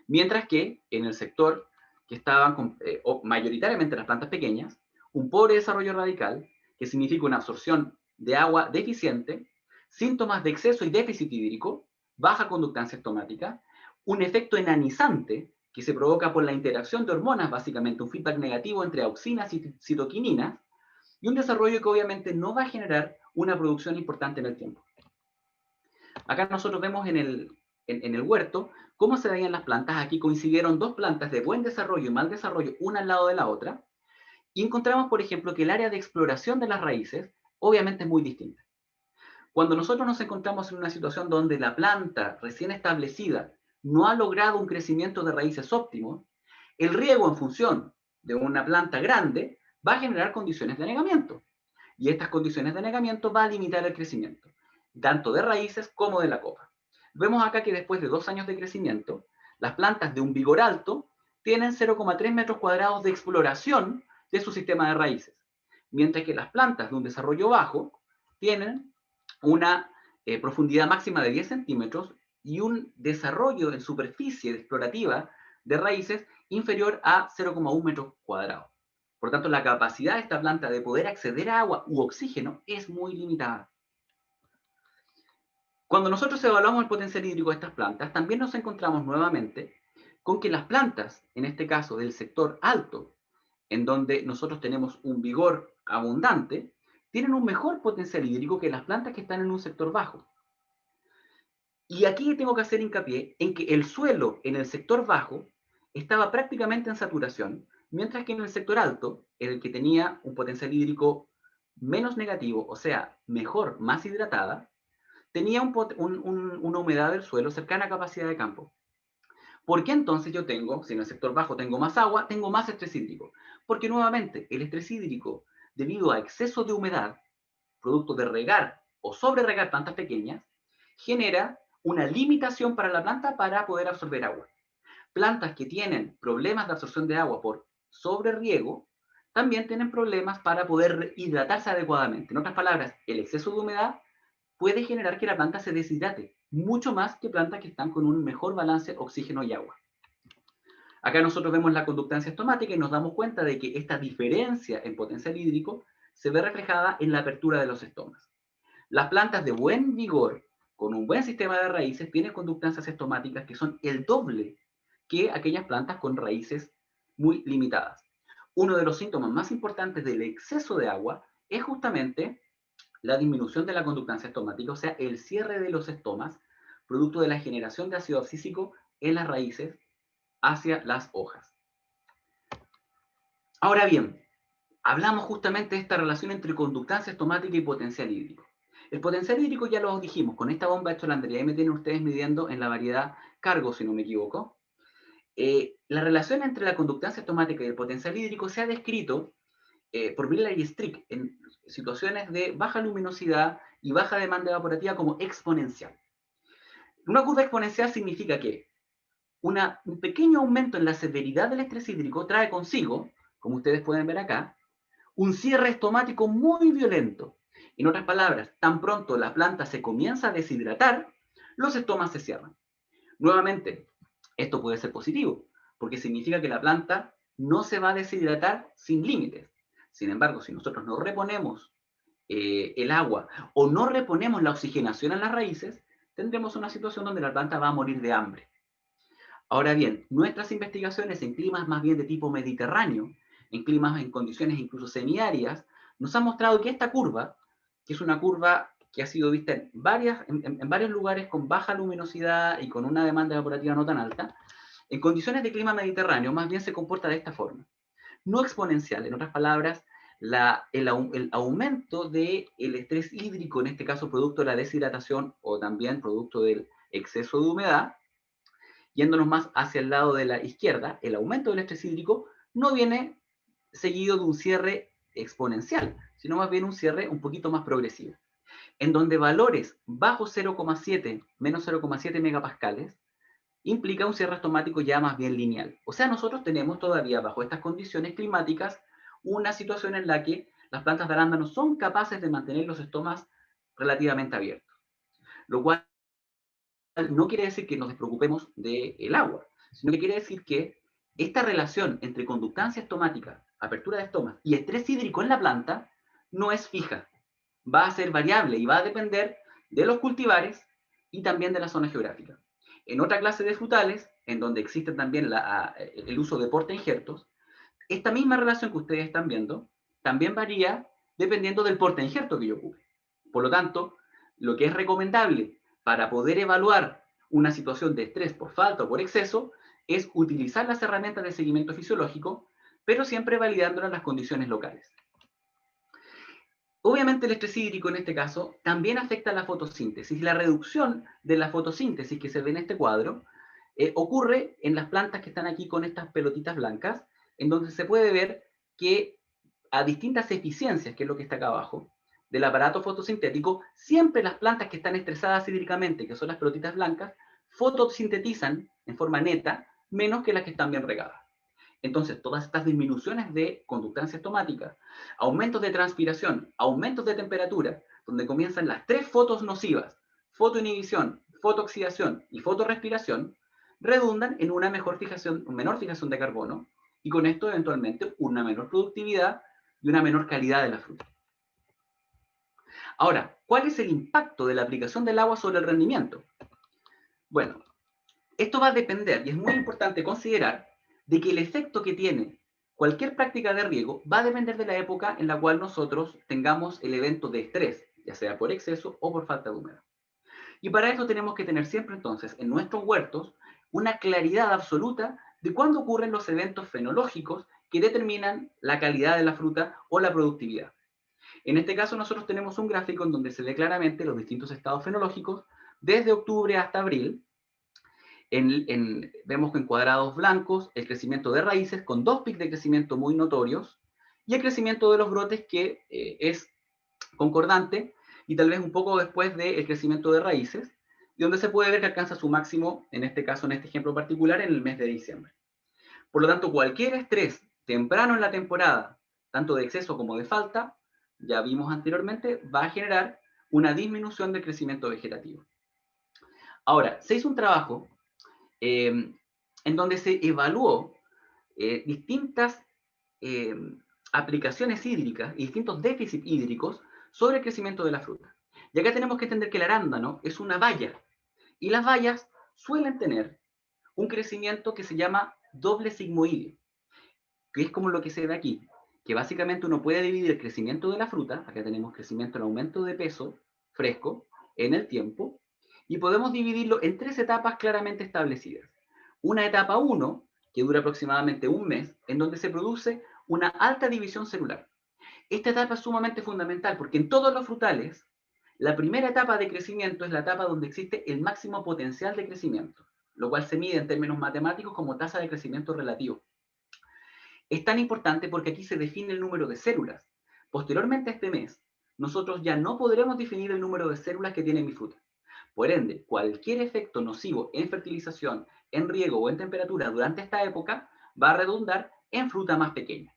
Speaker 2: Mientras que en el sector que estaban mayoritariamente las plantas pequeñas, un pobre desarrollo radical, que significa una absorción de agua deficiente, síntomas de exceso y déficit hídrico, baja conductancia estomática, un efecto enanizante que se provoca por la interacción de hormonas, básicamente un feedback negativo entre auxinas y citoquininas, y un desarrollo que obviamente no va a generar una producción importante en el tiempo. Acá nosotros vemos en el huerto cómo se veían las plantas. Aquí coincidieron 2 plantas de buen desarrollo y mal desarrollo, una al lado de la otra, y encontramos, por ejemplo, que el área de exploración de las raíces obviamente es muy distinta. Cuando nosotros nos encontramos en una situación donde la planta recién establecida no ha logrado un crecimiento de raíces óptimo, el riego en función de una planta grande va a generar condiciones de anegamiento. Y estas condiciones de anegamiento va a limitar el crecimiento, tanto de raíces como de la copa. Vemos acá que después de 2 años de crecimiento, las plantas de un vigor alto tienen 0,3 metros cuadrados de exploración de su sistema de raíces, mientras que las plantas de un desarrollo bajo tienen una profundidad máxima de 10 centímetros y un desarrollo en superficie explorativa de raíces inferior a 0,1 metros cuadrados. Por tanto, la capacidad de esta planta de poder acceder a agua u oxígeno es muy limitada. Cuando nosotros evaluamos el potencial hídrico de estas plantas, también nos encontramos nuevamente con que las plantas, en este caso del sector alto, en donde nosotros tenemos un vigor abundante, tienen un mejor potencial hídrico que las plantas que están en un sector bajo. Y aquí tengo que hacer hincapié en que el suelo en el sector bajo estaba prácticamente en saturación, mientras que en el sector alto, en el que tenía un potencial hídrico menos negativo, o sea, mejor, más hidratada, tenía una humedad del suelo cercana a capacidad de campo. ¿Por qué entonces yo tengo, si en el sector bajo tengo más agua, tengo más estrés hídrico? Porque nuevamente, el estrés hídrico debido a exceso de humedad, producto de regar o sobre regar plantas pequeñas, genera una limitación para la planta para poder absorber agua. Plantas que tienen problemas de absorción de agua por sobreriego también tienen problemas para poder hidratarse adecuadamente. En otras palabras, el exceso de humedad puede generar que la planta se deshidrate, mucho más que plantas que están con un mejor balance oxígeno y agua. Acá nosotros vemos la conductancia estomática y nos damos cuenta de que esta diferencia en potencial hídrico se ve reflejada en la apertura de los estomas. Las plantas de buen vigor, con un buen sistema de raíces, tienen conductancias estomáticas que son el doble que aquellas plantas con raíces muy limitadas. Uno de los síntomas más importantes del exceso de agua es justamente la disminución de la conductancia estomática, o sea, el cierre de los estomas, producto de la generación de ácido abscísico en las raíces hacia las hojas. Ahora bien, hablamos justamente de esta relación entre conductancia estomática y potencial hídrico. El potencial hídrico ya lo dijimos, con esta bomba de Cholander, y ahí me tienen ustedes midiendo en la variedad cargo, si no me equivoco. La relación entre la conductancia estomática y el potencial hídrico se ha descrito por Miller y Strick en situaciones de baja luminosidad y baja demanda evaporativa como exponencial. Una curva exponencial significa que un pequeño aumento en la severidad del estrés hídrico trae consigo, como ustedes pueden ver acá, un cierre estomático muy violento. En otras palabras, tan pronto la planta se comienza a deshidratar, los estomas se cierran. Nuevamente, esto puede ser positivo, porque significa que la planta no se va a deshidratar sin límites. Sin embargo, si nosotros no reponemos el agua o no reponemos la oxigenación en las raíces, tendremos una situación donde la planta va a morir de hambre. Ahora bien, nuestras investigaciones en climas más bien de tipo mediterráneo, en climas en condiciones incluso semiáridas, nos han mostrado que esta curva, que es una curva que ha sido vista en varios lugares con baja luminosidad y con una demanda evaporativa no tan alta, en condiciones de clima mediterráneo más bien se comporta de esta forma. No exponencial, en otras palabras, el aumento del estrés hídrico, en este caso producto de la deshidratación o también producto del exceso de humedad, yéndonos más hacia el lado de la izquierda, el aumento del estrés hídrico no viene seguido de un cierre exponencial, sino más bien un cierre un poquito más progresivo, en donde valores bajo 0,7, menos 0,7 megapascales, implica un cierre estomático ya más bien lineal. O sea, nosotros tenemos todavía bajo estas condiciones climáticas una situación en la que las plantas de arándano son capaces de mantener los estomas relativamente abiertos, lo cual no quiere decir que nos despreocupemos del agua, sino que quiere decir que esta relación entre conductancia estomática, apertura de estomas y estrés hídrico en la planta no es fija. Va a ser variable y va a depender de los cultivares y también de la zona geográfica. En otra clase de frutales, en donde existe también el uso de portainjertos, esta misma relación que ustedes están viendo también varía dependiendo del portainjerto que yo ocupe. Por lo tanto, lo que es recomendable para poder evaluar una situación de estrés por falta o por exceso es utilizar las herramientas de seguimiento fisiológico, pero siempre validándolas las condiciones locales. Obviamente el estrés hídrico en este caso también afecta a la fotosíntesis. La reducción de la fotosíntesis que se ve en este cuadro ocurre en las plantas que están aquí con estas pelotitas blancas, en donde se puede ver que a distintas eficiencias, que es lo que está acá abajo, del aparato fotosintético, siempre las plantas que están estresadas hídricamente, que son las pelotitas blancas, fotosintetizan en forma neta menos que las que están bien regadas. Entonces, todas estas disminuciones de conductancia estomática, aumentos de transpiración, aumentos de temperatura, donde comienzan las tres fotos nocivas, fotoinhibición, fotooxidación y fotorrespiración, redundan en una menor fijación de carbono y con esto eventualmente una menor productividad y una menor calidad de la fruta. Ahora, ¿cuál es el impacto de la aplicación del agua sobre el rendimiento? Bueno, esto va a depender, y es muy importante considerar, de que el efecto que tiene cualquier práctica de riego va a depender de la época en la cual nosotros tengamos el evento de estrés, ya sea por exceso o por falta de humedad. Y para esto tenemos que tener siempre entonces en nuestros huertos una claridad absoluta de cuándo ocurren los eventos fenológicos que determinan la calidad de la fruta o la productividad. En este caso nosotros tenemos un gráfico en donde se ve claramente los distintos estados fenológicos desde octubre hasta abril. Vemos en cuadrados blancos el crecimiento de raíces con dos picos de crecimiento muy notorios y el crecimiento de los brotes que es concordante y tal vez un poco después del crecimiento de raíces, y donde se puede ver que alcanza su máximo, en este caso, en este ejemplo particular, en el mes de diciembre. Por lo tanto, cualquier estrés temprano en la temporada, tanto de exceso como de falta, ya vimos anteriormente, va a generar una disminución del crecimiento vegetativo. Ahora, se hizo un trabajo en donde se evaluó distintas aplicaciones hídricas y distintos déficits hídricos sobre el crecimiento de la fruta. Y acá tenemos que entender que el arándano es una baya, y las bayas suelen tener un crecimiento que se llama doble sigmoideo, que es como lo que se ve aquí, que básicamente uno puede dividir el crecimiento de la fruta, acá tenemos crecimiento en aumento de peso fresco en el tiempo, y podemos dividirlo en 3 etapas claramente establecidas. Una etapa 1, que dura aproximadamente un mes, en donde se produce una alta división celular. Esta etapa es sumamente fundamental porque en todos los frutales, la primera etapa de crecimiento es la etapa donde existe el máximo potencial de crecimiento, lo cual se mide en términos matemáticos como tasa de crecimiento relativo. Es tan importante porque aquí se define el número de células. Posteriormente a este mes, nosotros ya no podremos definir el número de células que tiene mi fruta. Por ende, cualquier efecto nocivo en fertilización, en riego o en temperatura durante esta época va a redundar en fruta más pequeña.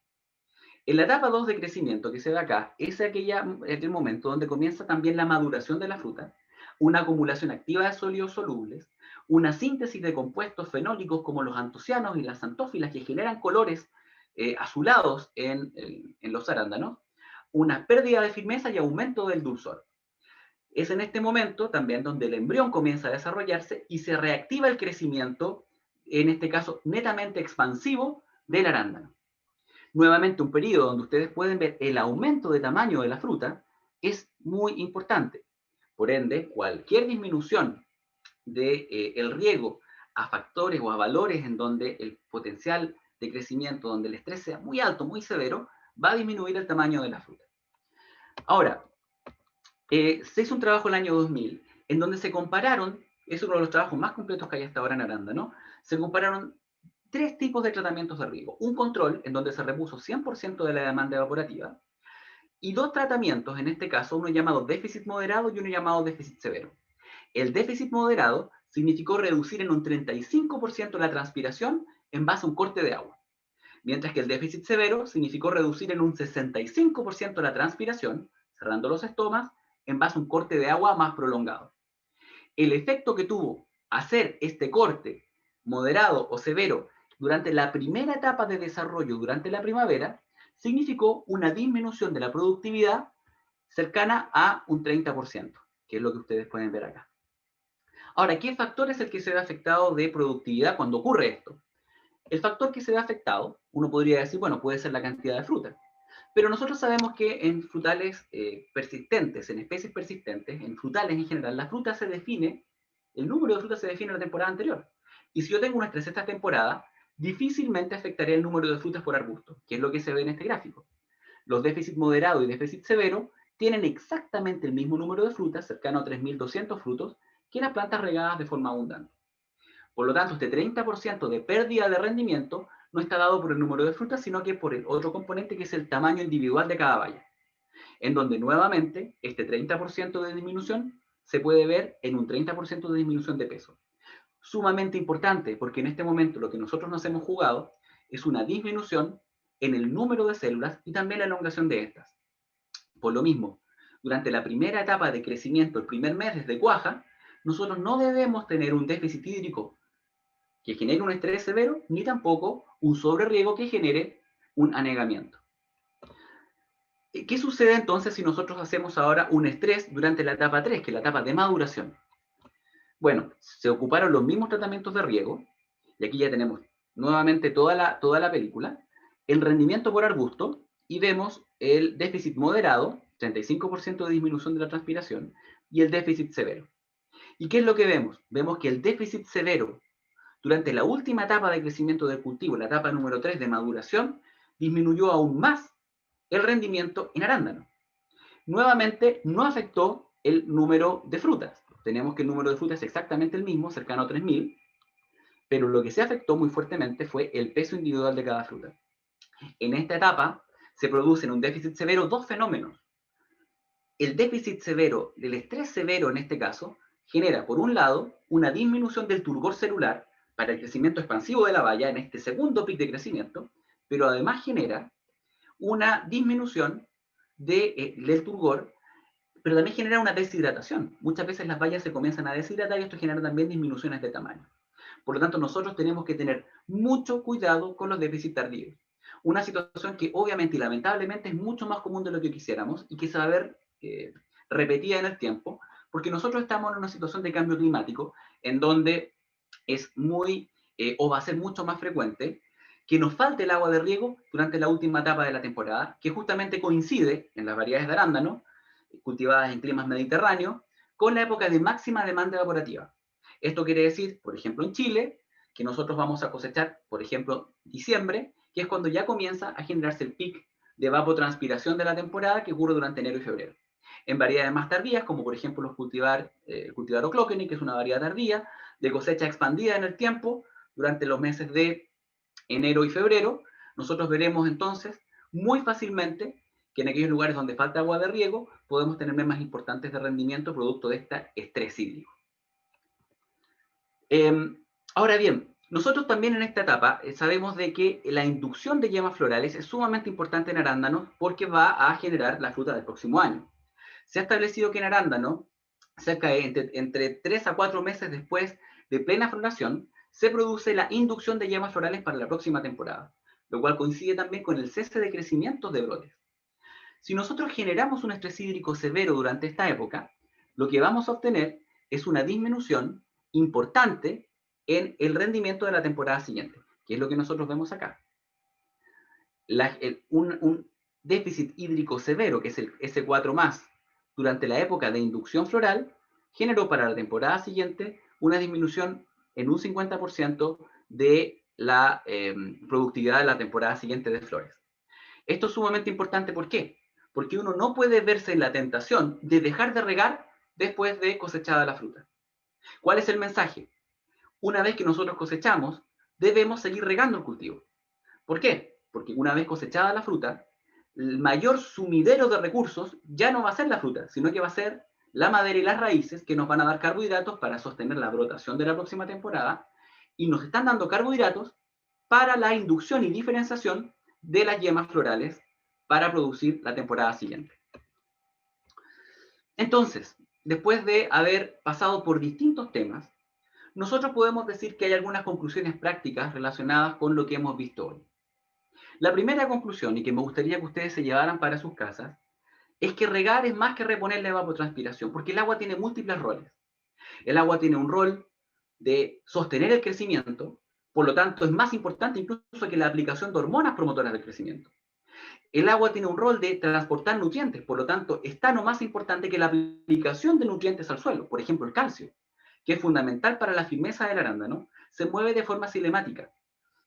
Speaker 2: En la etapa 2 de crecimiento que se ve acá, es aquel momento donde comienza también la maduración de la fruta, una acumulación activa de sólidos solubles, una síntesis de compuestos fenólicos como los antocianos y las antófilas que generan colores azulados en los arándanos, una pérdida de firmeza y aumento del dulzor. Es en este momento también donde el embrión comienza a desarrollarse y se reactiva el crecimiento, en este caso netamente expansivo, del arándano. Nuevamente, un periodo donde ustedes pueden ver el aumento de tamaño de la fruta es muy importante. Por ende, cualquier disminución del riego a factores o a valores en donde el potencial de crecimiento, donde el estrés sea muy alto, muy severo, va a disminuir el tamaño de la fruta. Ahora, se hizo un trabajo el año 2000 en donde se compararon, es uno de los trabajos más completos que hay hasta ahora en arándano, se compararon 3 tipos de tratamientos de riego. Un control, en donde se repuso 100% de la demanda evaporativa, y 2 tratamientos, en este caso, uno llamado déficit moderado y uno llamado déficit severo. El déficit moderado significó reducir en un 35% la transpiración en base a un corte de agua, mientras que el déficit severo significó reducir en un 65% la transpiración, cerrando los estomas, en base a un corte de agua más prolongado. El efecto que tuvo hacer este corte moderado o severo durante la primera etapa de desarrollo durante la primavera significó una disminución de la productividad cercana a un 30%, que es lo que ustedes pueden ver acá. Ahora, ¿qué factor es el que se ve afectado de productividad cuando ocurre esto? El factor que se ve afectado, uno podría decir, bueno, puede ser la cantidad de fruta. Pero nosotros sabemos que en frutales persistentes, en especies persistentes, en frutales en general, la fruta se define, el número de frutas se define en la temporada anterior. Y si yo tengo un estrés esta temporada, difícilmente afectaría el número de frutas por arbusto, que es lo que se ve en este gráfico. Los déficit moderado y déficit severo tienen exactamente el mismo número de frutas, cercano a 3.200 frutos, que las plantas regadas de forma abundante. Por lo tanto, este 30% de pérdida de rendimiento no está dado por el número de frutas, sino que por el otro componente que es el tamaño individual de cada baya, en donde nuevamente este 30% de disminución se puede ver en un 30% de disminución de peso. Sumamente importante, porque en este momento lo que nosotros nos hemos jugado es una disminución en el número de células y también la elongación de estas. Por lo mismo, durante la primera etapa de crecimiento, el primer mes desde cuaja, nosotros no debemos tener un déficit hídrico que genere un estrés severo, ni tampoco un sobreriego que genere un anegamiento. ¿Qué sucede entonces si nosotros hacemos ahora un estrés durante la etapa 3, que es la etapa de maduración? Bueno, se ocuparon los mismos tratamientos de riego, y aquí ya tenemos nuevamente toda la película, el rendimiento por arbusto, y vemos el déficit moderado, 35% de disminución de la transpiración, y el déficit severo. ¿Y qué es lo que vemos? Vemos que el déficit severo durante la última etapa de crecimiento del cultivo, la etapa número 3 de maduración, disminuyó aún más el rendimiento en arándano. Nuevamente, no afectó el número de frutas. Tenemos que el número de frutas es exactamente el mismo, cercano a 3.000, pero lo que se afectó muy fuertemente fue el peso individual de cada fruta. En esta etapa, se produce en un déficit severo dos fenómenos. El déficit severo, el estrés severo en este caso, genera, por un lado, una disminución del turgor celular para el crecimiento expansivo de la valla en este segundo pic de crecimiento, pero además genera una disminución del turgor, pero también genera una deshidratación. Muchas veces las vallas se comienzan a deshidratar y esto genera también disminuciones de tamaño. Por lo tanto, nosotros tenemos que tener mucho cuidado con los déficits tardíos. Una situación que obviamente y lamentablemente es mucho más común de lo que quisiéramos y que se va a ver repetida en el tiempo, porque nosotros estamos en una situación de cambio climático en donde es muy, o va a ser mucho más frecuente, que nos falte el agua de riego durante la última etapa de la temporada, que justamente coincide en las variedades de arándano, cultivadas en climas mediterráneos, con la época de máxima demanda evaporativa. Esto quiere decir, por ejemplo, en Chile, que nosotros vamos a cosechar, por ejemplo, diciembre, que es cuando ya comienza a generarse el pic de evapotranspiración de la temporada que ocurre durante enero y febrero. En variedades más tardías, como por ejemplo los cultivar Oclockenii, que es una variedad tardía, de cosecha expandida en el tiempo, durante los meses de enero y febrero, nosotros veremos entonces muy fácilmente que en aquellos lugares donde falta agua de riego, podemos tener mermas importantes de rendimiento producto de este estrés hídrico. Ahora bien, nosotros también en esta etapa sabemos de que la inducción de yemas florales es sumamente importante en arándanos porque va a generar la fruta del próximo año. Se ha establecido que en arándano, cerca de entre 3 a 4 meses después de plena floración, se produce la inducción de yemas florales para la próxima temporada, lo cual coincide también con el cese de crecimientos de brotes. Si nosotros generamos un estrés hídrico severo durante esta época, lo que vamos a obtener es una disminución importante en el rendimiento de la temporada siguiente, que es lo que nosotros vemos acá. Un déficit hídrico severo, que es el S4+, durante la época de inducción floral, generó para la temporada siguiente una disminución en un 50% de la productividad de la temporada siguiente de flores. Esto es sumamente importante, ¿por qué? Porque uno no puede verse en la tentación de dejar de regar después de cosechada la fruta. ¿Cuál es el mensaje? Una vez que nosotros cosechamos, debemos seguir regando el cultivo. ¿Por qué? Porque una vez cosechada la fruta, el mayor sumidero de recursos ya no va a ser la fruta, sino que va a ser la madera y las raíces que nos van a dar carbohidratos para sostener la brotación de la próxima temporada y nos están dando carbohidratos para la inducción y diferenciación de las yemas florales para producir la temporada siguiente. Entonces, después de haber pasado por distintos temas, nosotros podemos decir que hay algunas conclusiones prácticas relacionadas con lo que hemos visto hoy. La primera conclusión, y que me gustaría que ustedes se llevaran para sus casas, es que regar es más que reponer la evapotranspiración, porque el agua tiene múltiples roles. El agua tiene un rol de sostener el crecimiento, por lo tanto es más importante incluso que la aplicación de hormonas promotoras del crecimiento. El agua tiene un rol de transportar nutrientes, por lo tanto es tan o más importante que la aplicación de nutrientes al suelo, por ejemplo el calcio, que es fundamental para la firmeza del arándano, se mueve de forma cinemática.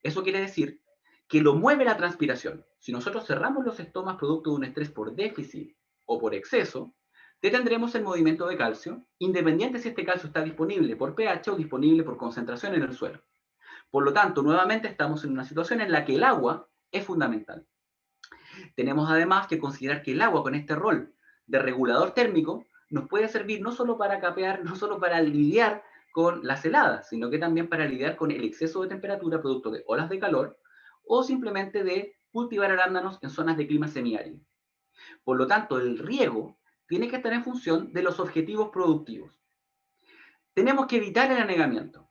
Speaker 2: Eso quiere decir que lo mueve la transpiración. Si nosotros cerramos los estomas producto de un estrés por déficit o por exceso, detendremos el movimiento de calcio, independiente si este calcio está disponible por pH o disponible por concentración en el suelo. Por lo tanto, nuevamente estamos en una situación en la que el agua es fundamental. Tenemos además que considerar que el agua con este rol de regulador térmico nos puede servir no solo para capear, no solo para lidiar con las heladas, sino que también para lidiar con el exceso de temperatura producto de olas de calor o simplemente de cultivar arándanos en zonas de clima semiárido. Por lo tanto, el riego tiene que estar en función de los objetivos productivos. Tenemos que evitar el anegamiento.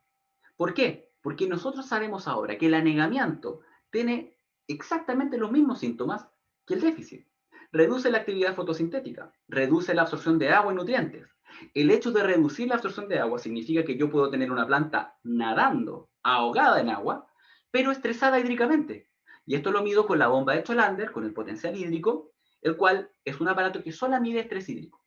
Speaker 2: ¿Por qué? Porque nosotros sabemos ahora que el anegamiento tiene exactamente los mismos síntomas que el déficit. Reduce la actividad fotosintética, reduce la absorción de agua y nutrientes. El hecho de reducir la absorción de agua significa que yo puedo tener una planta nadando, ahogada en agua, pero estresada hídricamente. Y esto lo mido con la bomba de Cholander, con el potencial hídrico, el cual es un aparato que solo mide estrés hídrico.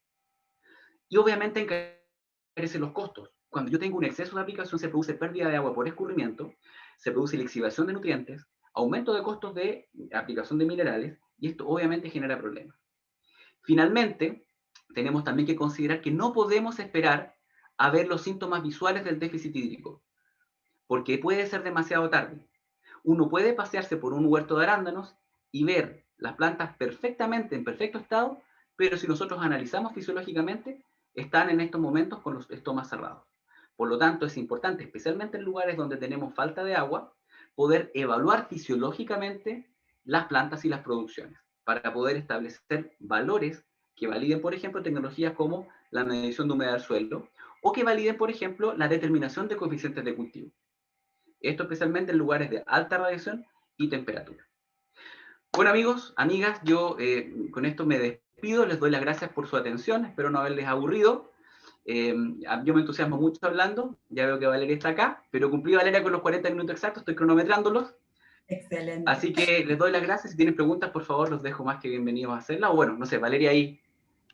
Speaker 2: Y obviamente encarece los costos. Cuando yo tengo un exceso de aplicación se produce pérdida de agua por escurrimiento, se produce lixiviación de nutrientes, aumento de costos de aplicación de minerales, y esto obviamente genera problemas. Finalmente, tenemos también que considerar que no podemos esperar a ver los síntomas visuales del déficit hídrico, porque puede ser demasiado tarde. Uno puede pasearse por un huerto de arándanos y ver las plantas perfectamente, en perfecto estado, pero si nosotros analizamos fisiológicamente, están en estos momentos con los estomas cerrados. Por lo tanto, es importante, especialmente en lugares donde tenemos falta de agua, poder evaluar fisiológicamente las plantas y las producciones, para poder establecer valores que validen, por ejemplo, tecnologías como la medición de humedad del suelo, o que validen, por ejemplo, la determinación de coeficientes de cultivo. Esto especialmente en lugares de alta radiación y temperatura. Bueno, amigos, amigas, yo con esto me despido, les doy las gracias por su atención, espero no haberles aburrido. Yo me entusiasmo mucho hablando, ya veo que Valeria está acá, pero cumplí, Valeria, con los 40 minutos exactos, estoy cronometrándolos.
Speaker 1: Excelente.
Speaker 2: Así que les doy las gracias, si tienen preguntas, por favor, los dejo más que bienvenidos a hacerlas, o bueno, no sé, Valeria ahí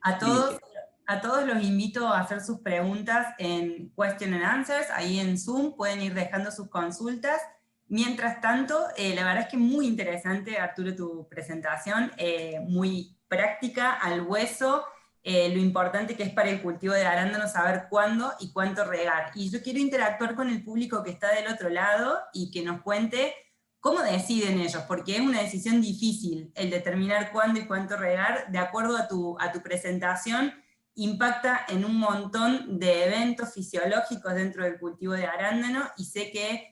Speaker 1: A
Speaker 2: dirige.
Speaker 1: todos, a todos los invito a hacer sus preguntas en Question and Answers, ahí en Zoom, pueden ir dejando sus consultas. Mientras tanto, la verdad es que muy interesante, Arturo, tu presentación, muy práctica, al hueso, lo importante que es para el cultivo de arándanos saber cuándo y cuánto regar. Y yo quiero interactuar con el público que está del otro lado y que nos cuente cómo deciden ellos, porque es una decisión difícil el determinar cuándo y cuánto regar. De acuerdo a tu presentación, impacta en un montón de eventos fisiológicos dentro del cultivo de arándano, y sé que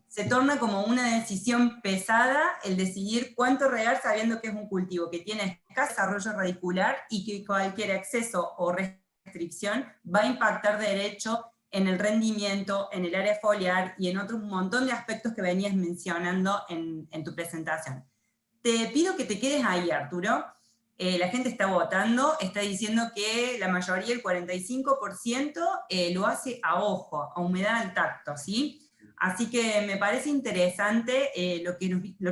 Speaker 1: se torna como una decisión pesada el decidir cuánto regar sabiendo que es un cultivo que tiene escaso desarrollo radicular y que cualquier exceso o restricción va a impactar derecho en el rendimiento, en el área foliar y en otro montón de aspectos que venías mencionando en tu presentación. Te pido que te quedes ahí, Arturo. La gente está votando, está diciendo que la mayoría, el 45%, lo hace a ojo, a humedad al tacto, ¿sí? Así que me parece interesante lo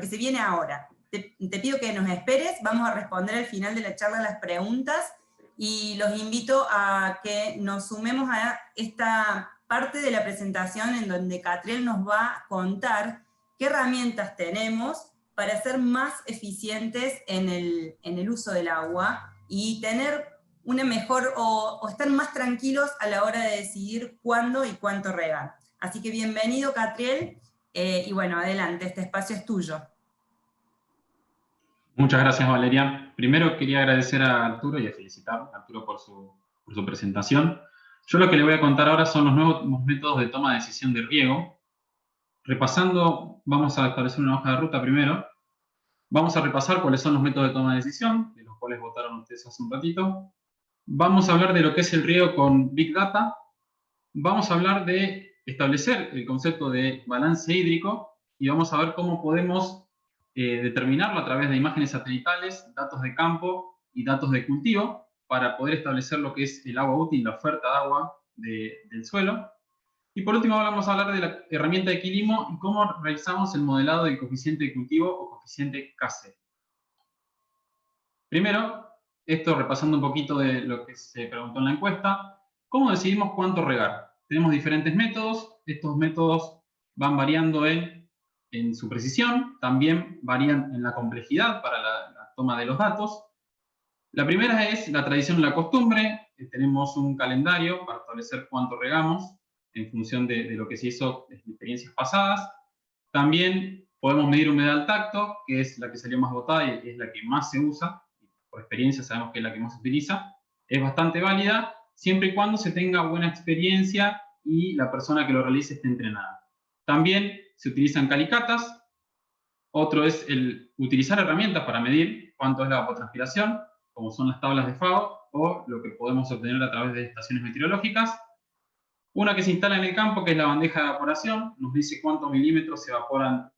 Speaker 1: que se viene ahora. Te pido que nos esperes, vamos a responder al final de la charla las preguntas, y los invito a que nos sumemos a esta parte de la presentación en donde Catriel nos va a contar qué herramientas tenemos para ser más eficientes en el uso del agua y tener una mejor o estar más tranquilos a la hora de decidir cuándo y cuánto regar. Así que bienvenido, Catriel, y bueno, adelante, este espacio es tuyo.
Speaker 3: Muchas gracias, Valeria. Primero quería agradecer a Arturo y a felicitar a Arturo por su presentación. Yo lo que le voy a contar ahora son los nuevos métodos de toma de decisión de riego. Repasando, vamos a establecer una hoja de ruta primero. Vamos a repasar cuáles son los métodos de toma de decisión, de los cuales votaron ustedes hace un ratito. Vamos a hablar de lo que es el riego con Big Data. Vamos a hablar de establecer el concepto de balance hídrico y vamos a ver cómo podemos determinarlo a través de imágenes satelitales, datos de campo y datos de cultivo para poder establecer lo que es el agua útil, la oferta de agua del suelo. Y por último vamos a hablar de la herramienta de Quilimo y cómo realizamos el modelado del coeficiente de cultivo o coeficiente KC. Primero, esto repasando un poquito de lo que se preguntó en la encuesta, ¿cómo decidimos cuánto regar? Tenemos diferentes métodos, estos métodos van variando en su precisión, también varían en la complejidad para la toma de los datos. La primera es la tradición y la costumbre, tenemos un calendario para establecer cuánto regamos en función de lo que se hizo en experiencias pasadas. También podemos medir humedad al tacto, que es la que salió más votada y es la que más se usa. Por experiencia sabemos que es la que más se utiliza. Es bastante válida siempre y cuando se tenga buena experiencia y la persona que lo realice esté entrenada. También se utilizan calicatas. Otro es el utilizar herramientas para medir cuánto es la evapotranspiración, como son las tablas de FAO o lo que podemos obtener a través de estaciones meteorológicas. Una que se instala en el campo, que es la bandeja de evaporación, nos dice cuántos milímetros se evaporan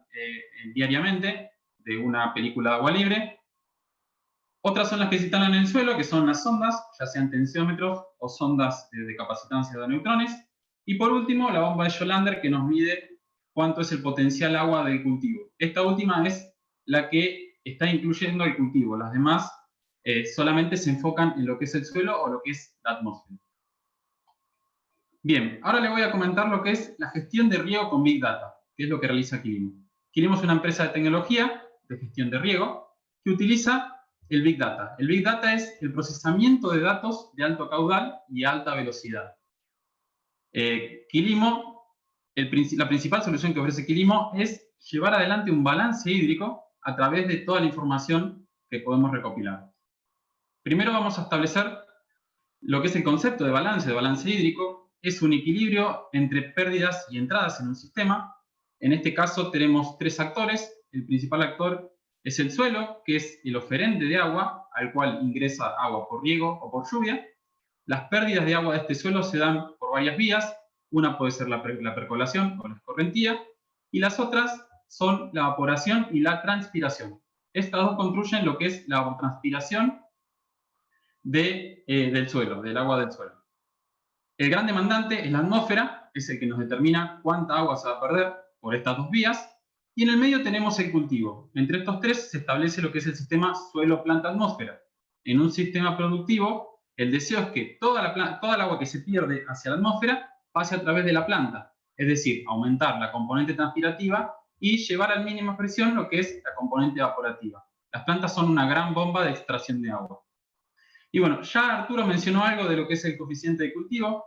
Speaker 3: diariamente de una película de agua libre. Otras son las que se instalan en el suelo, que son las sondas, ya sean tensiómetros o sondas de capacitancia de neutrones. Y por último, la bomba de Jolander, que nos mide cuánto es el potencial agua del cultivo. Esta última es la que está incluyendo el cultivo. Las demás solamente se enfocan en lo que es el suelo o lo que es la atmósfera. Bien, ahora le voy a comentar lo que es la gestión de riego con Big Data, que es lo que realiza Quilimo. Quilimo es una empresa de tecnología de gestión de riego que utiliza el Big Data. El Big Data es el procesamiento de datos de alto caudal y alta velocidad. Quilimo, la principal solución que ofrece Quilimo es llevar adelante un balance hídrico a través de toda la información que podemos recopilar. Primero vamos a establecer lo que es el concepto de balance hídrico. Es un equilibrio entre pérdidas y entradas en un sistema. En este caso tenemos tres actores. El principal actor es el suelo, que es el oferente de agua, al cual ingresa agua por riego o por lluvia. Las pérdidas de agua de este suelo se dan por varias vías. Una puede ser la percolación o la escorrentía, y las otras son la evaporación y la transpiración. Estas dos construyen lo que es la evapotranspiración del suelo, del agua del suelo. El gran demandante es la atmósfera, es el que nos determina cuánta agua se va a perder por estas dos vías, y en el medio tenemos el cultivo. Entre estos tres se establece lo que es el sistema suelo-planta-atmósfera. En un sistema productivo, el deseo es que toda el agua que se pierde hacia la atmósfera pase a través de la planta, es decir, aumentar la componente transpirativa y llevar a la mínima presión lo que es la componente evaporativa. Las plantas son una gran bomba de extracción de agua. Y bueno, ya Arturo mencionó algo de lo que es el coeficiente de cultivo.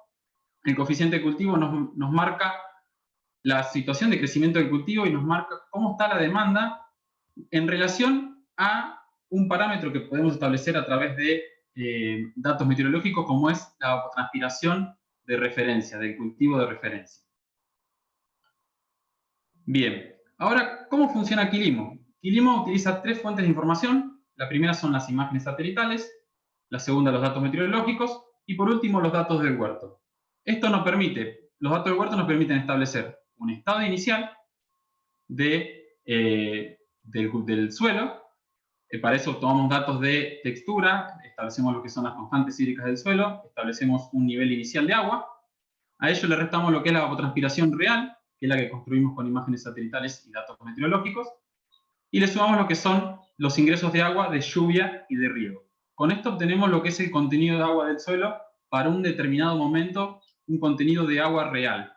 Speaker 3: El coeficiente de cultivo nos marca la situación de crecimiento del cultivo y nos marca cómo está la demanda en relación a un parámetro que podemos establecer a través de datos meteorológicos, como es la transpiración de referencia, del cultivo de referencia. Bien, ahora, ¿cómo funciona Quilimo? Quilimo utiliza tres fuentes de información. La primera son las imágenes satelitales, la segunda los datos meteorológicos y por último los datos del huerto. Los datos del huerto nos permiten establecer un estado inicial del suelo. Para eso tomamos datos de textura, establecemos lo que son las constantes hídricas del suelo, establecemos un nivel inicial de agua. A ello le restamos lo que es la evapotranspiración real, que es la que construimos con imágenes satelitales y datos meteorológicos, y le sumamos lo que son los ingresos de agua de lluvia y de riego. Con esto obtenemos lo que es el contenido de agua del suelo para un determinado momento, un contenido de agua real.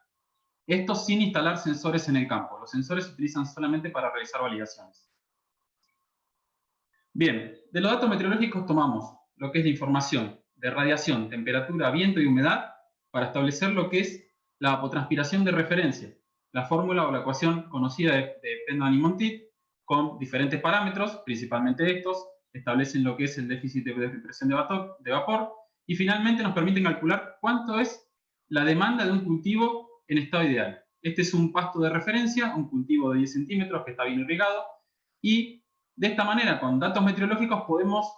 Speaker 3: Esto sin instalar sensores en el campo. Los sensores se utilizan solamente para realizar validaciones. Bien, de los datos meteorológicos tomamos lo que es la información de radiación, temperatura, viento y humedad para establecer lo que es la evapotranspiración de referencia, la fórmula o la ecuación conocida de Penman y Montit, con diferentes parámetros, principalmente estos, establecen lo que es el déficit de presión de vapor y finalmente nos permiten calcular cuánto es la demanda de un cultivo en estado ideal. Este es un pasto de referencia, un cultivo de 10 centímetros que está bien irrigado, y de esta manera, con datos meteorológicos, podemos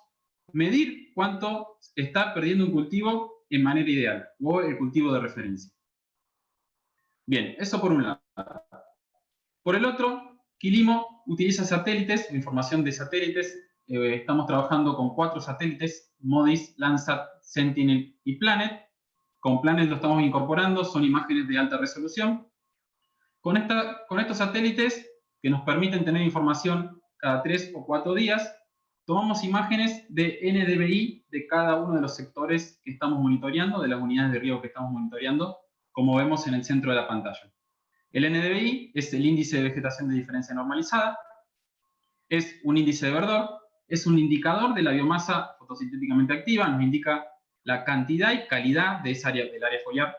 Speaker 3: medir cuánto está perdiendo un cultivo en manera ideal, o el cultivo de referencia. Bien, eso por un lado. Por el otro, Quilimo utiliza satélites, información de satélites. Estamos trabajando con 4 satélites, MODIS, Landsat, Sentinel y Planet. Con Planet lo estamos incorporando, son imágenes de alta resolución. Con estos satélites, que nos permiten tener información cada 3 o 4 días, tomamos imágenes de NDVI de cada uno de los sectores que estamos monitoreando, de las unidades de riego que estamos monitoreando, como vemos en el centro de la pantalla. El NDVI es el índice de vegetación de diferencia normalizada, es un índice de verdor, es un indicador de la biomasa fotosintéticamente activa, nos indica la cantidad y calidad de esa área, del área foliar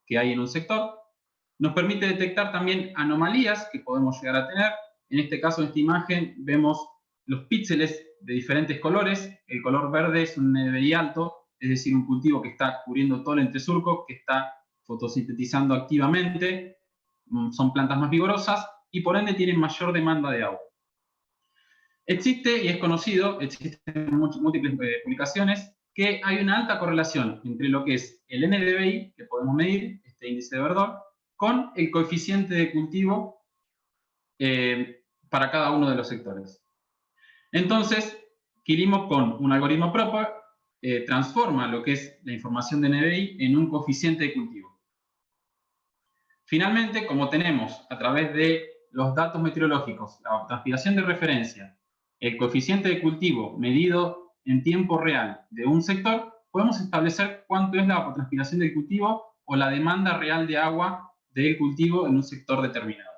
Speaker 3: que hay en un sector. Nos permite detectar también anomalías que podemos llegar a tener. En este caso, en esta imagen, vemos los píxeles de diferentes colores. El color verde es un NDVI alto, es decir, un cultivo que está cubriendo todo el entresurco, que está fotosintetizando activamente. Son plantas más vigorosas y por ende tienen mayor demanda de agua. Existe, y es conocido, existen múltiples publicaciones, que hay una alta correlación entre lo que es el NDVI, que podemos medir, este índice de verdor, con el coeficiente de cultivo para cada uno de los sectores. Entonces, Quilimo, con un algoritmo propio, transforma lo que es la información de NDVI en un coeficiente de cultivo. Finalmente, como tenemos a través de los datos meteorológicos, la transpiración de referencia, el coeficiente de cultivo medido en tiempo real de un sector, podemos establecer cuánto es la evapotranspiración del cultivo o la demanda real de agua del cultivo en un sector determinado.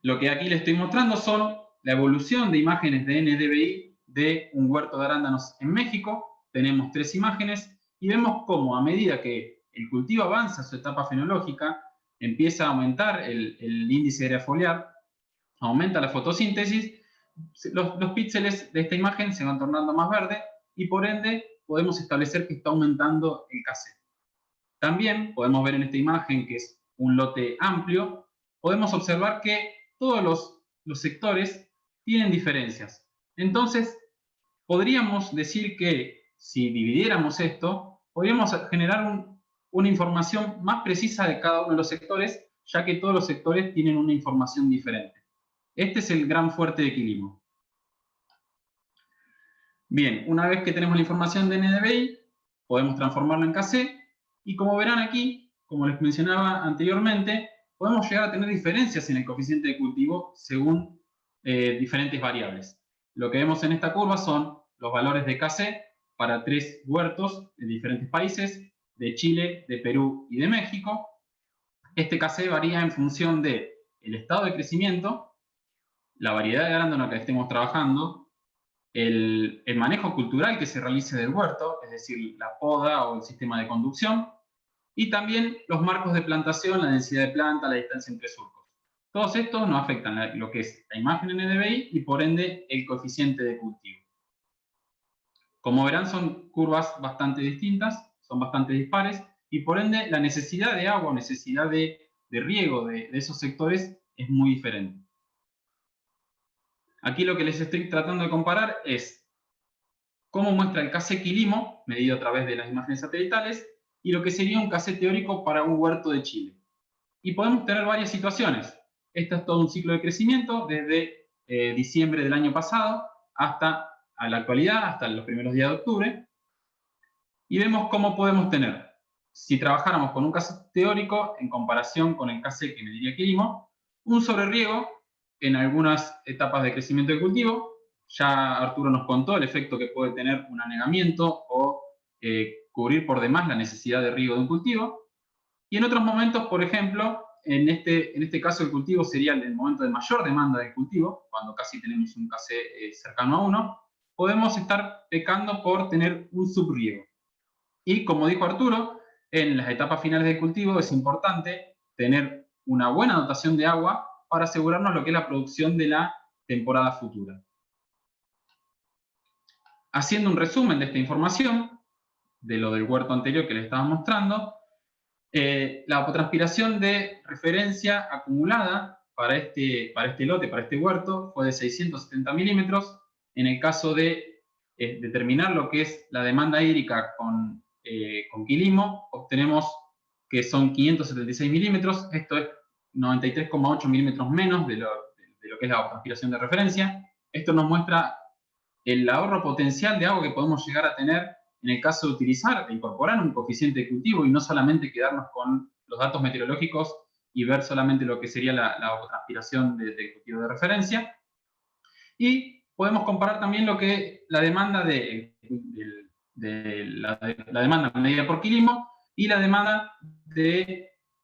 Speaker 3: Lo que aquí les estoy mostrando son la evolución de imágenes de NDVI de un huerto de arándanos en México. Tenemos 3 imágenes y vemos cómo a medida que el cultivo avanza su etapa fenológica, empieza a aumentar el índice de área foliar, aumenta la fotosíntesis, los píxeles de esta imagen se van tornando más verde y por ende podemos establecer que está aumentando el KC. También podemos ver en esta imagen, que es un lote amplio, podemos observar que todos los sectores tienen diferencias. Entonces, podríamos decir que si dividiéramos esto, podríamos generar una información más precisa de cada uno de los sectores, ya que todos los sectores tienen una información diferente. Este es el gran fuerte de Quilimo. Bien, una vez que tenemos la información de NDVI, podemos transformarlo en KC, y como verán aquí, como les mencionaba anteriormente, podemos llegar a tener diferencias en el coeficiente de cultivo según diferentes variables. Lo que vemos en esta curva son los valores de KC para 3 huertos de diferentes países, de Chile, de Perú y de México. Este KC varía en función del estado de crecimiento, la variedad de arándano que estemos trabajando, el manejo cultural que se realice del huerto, es decir, la poda o el sistema de conducción, y también los marcos de plantación, la densidad de planta, la distancia entre surcos. Todos estos nos afectan lo que es la imagen en NDVI y por ende el coeficiente de cultivo. Como verán, son curvas bastante distintas, son bastante dispares, y por ende la necesidad de agua, necesidad de riego de esos sectores es muy diferente. Aquí lo que les estoy tratando de comparar es cómo muestra el KC Quilimo, medido a través de las imágenes satelitales, y lo que sería un KC teórico para un huerto de Chile. Y podemos tener varias situaciones. Este es todo un ciclo de crecimiento desde diciembre del año pasado hasta a la actualidad, hasta los primeros días de octubre. Y vemos cómo podemos tener, si trabajáramos con un KC teórico en comparación con el KC que mediría Quilimo, un sobreriego en algunas etapas de crecimiento del cultivo. Ya Arturo nos contó el efecto que puede tener un anegamiento o cubrir por demás la necesidad de riego de un cultivo. Y en otros momentos, por ejemplo, en este caso el cultivo sería el momento de mayor demanda del cultivo, cuando casi tenemos un KC cercano a 1, podemos estar pecando por tener un subriego. Y como dijo Arturo, en las etapas finales del cultivo es importante tener una buena dotación de agua para asegurarnos lo que es la producción de la temporada futura. Haciendo un resumen de esta información, de lo del huerto anterior que les estaba mostrando, la evapotranspiración de referencia acumulada para este lote, para este huerto, fue de 670 milímetros. En el caso de determinar lo que es la demanda hídrica con Quilimo, obtenemos que son 576 milímetros. Esto es 93,8 milímetros menos de lo que es la evapotranspiración de referencia. Esto nos muestra el ahorro potencial de agua que podemos llegar a tener en el caso de utilizar e incorporar un coeficiente de cultivo y no solamente quedarnos con los datos meteorológicos y ver solamente lo que sería la evapotranspiración del cultivo de referencia. Y podemos comparar también lo que la demanda la demanda medida por Quilimo y la demanda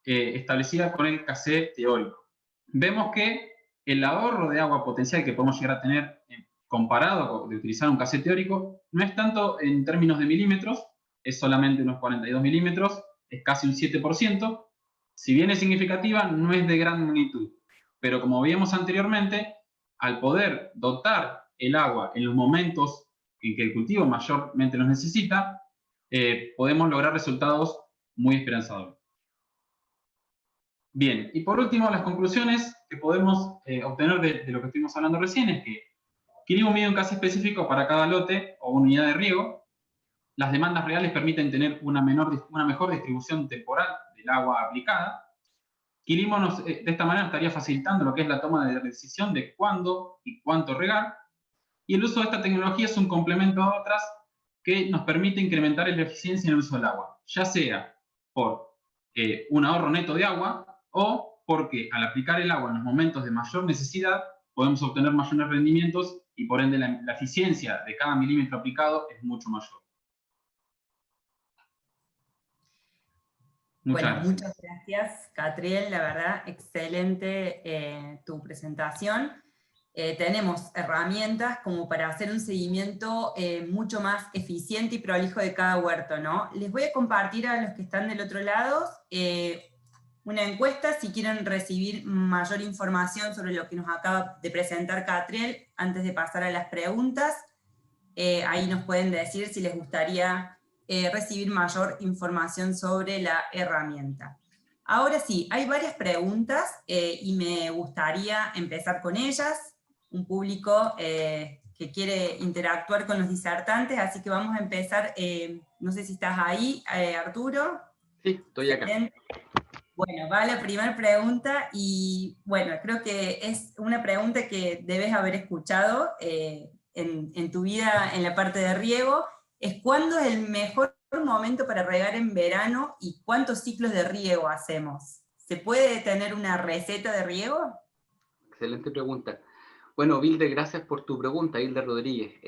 Speaker 3: establecida con el KC teórico. Vemos que el ahorro de agua potencial que podemos llegar a tener comparado de utilizar un KC teórico, no es tanto en términos de milímetros, es solamente unos 42 milímetros, es casi un 7%. Si bien es significativa, no es de gran magnitud. Pero como veíamos anteriormente, al poder dotar el agua en los momentos en que el cultivo mayormente los necesita, podemos lograr resultados muy esperanzadores. Bien, y por último, las conclusiones que podemos obtener de lo que estuvimos hablando recién es que Quilimo mide un KC específico para cada lote o unidad de riego. Las demandas reales permiten tener una mejor distribución temporal del agua aplicada. Quilimo de esta manera estaría facilitando lo que es la toma de decisión de cuándo y cuánto regar. Y el uso de esta tecnología es un complemento a otras que nos permite incrementar la eficiencia en el uso del agua, ya sea por un ahorro neto de agua o porque al aplicar el agua en los momentos de mayor necesidad podemos obtener mayores rendimientos y por ende la eficiencia de cada milímetro aplicado es mucho mayor.
Speaker 1: Muchas gracias, Catriel. La verdad, excelente tu presentación. Tenemos herramientas como para hacer un seguimiento mucho más eficiente y prolijo de cada huerto, ¿no? Les voy a compartir a los que están del otro lado una encuesta si quieren recibir mayor información sobre lo que nos acaba de presentar Catriel antes de pasar a las preguntas. Ahí nos pueden decir si les gustaría recibir mayor información sobre la herramienta. Ahora sí, hay varias preguntas y me gustaría empezar con ellas. Un público que quiere interactuar con los disertantes, así que vamos a empezar. No sé si estás ahí, Arturo.
Speaker 2: Sí, estoy acá.
Speaker 1: Bueno, va la primera pregunta y bueno, creo que es una pregunta que debes haber escuchado en tu vida en la parte de riego, es ¿cuándo es el mejor momento para regar en verano y cuántos ciclos de riego hacemos? ¿Se puede tener una receta de riego?
Speaker 2: Excelente pregunta. Bueno, Vilde, gracias por tu pregunta, Vilde Rodríguez.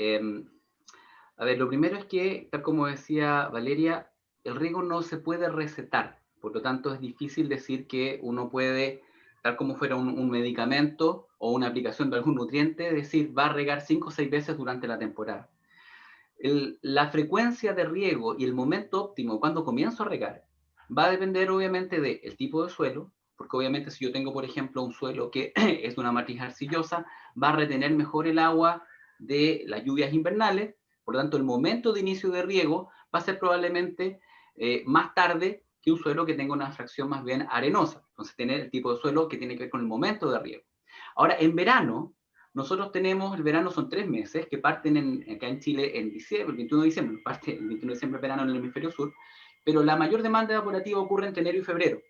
Speaker 2: A ver, lo primero es que, tal como decía Valeria, el riego no se puede recetar, por lo tanto es difícil decir que uno puede, tal como fuera un medicamento o una aplicación de algún nutriente, decir va a regar 5 o 6 veces durante la temporada. La frecuencia de riego y el momento óptimo cuando comienzo a regar va a depender obviamente del tipo de suelo, porque obviamente si yo tengo, por ejemplo, un suelo que es de una matriz arcillosa, va a retener mejor el agua de las lluvias invernales, por lo tanto el momento de inicio de riego va a ser probablemente más tarde que un suelo que tenga una fracción más bien arenosa. Entonces tener el tipo de suelo que tiene que ver con el momento de riego. Ahora, en verano, nosotros tenemos, el verano son 3 meses que parten acá en Chile en diciembre, el 21 de diciembre, parte el 21 de diciembre verano en el hemisferio sur, pero la mayor demanda evaporativa ocurre entre enero y febrero.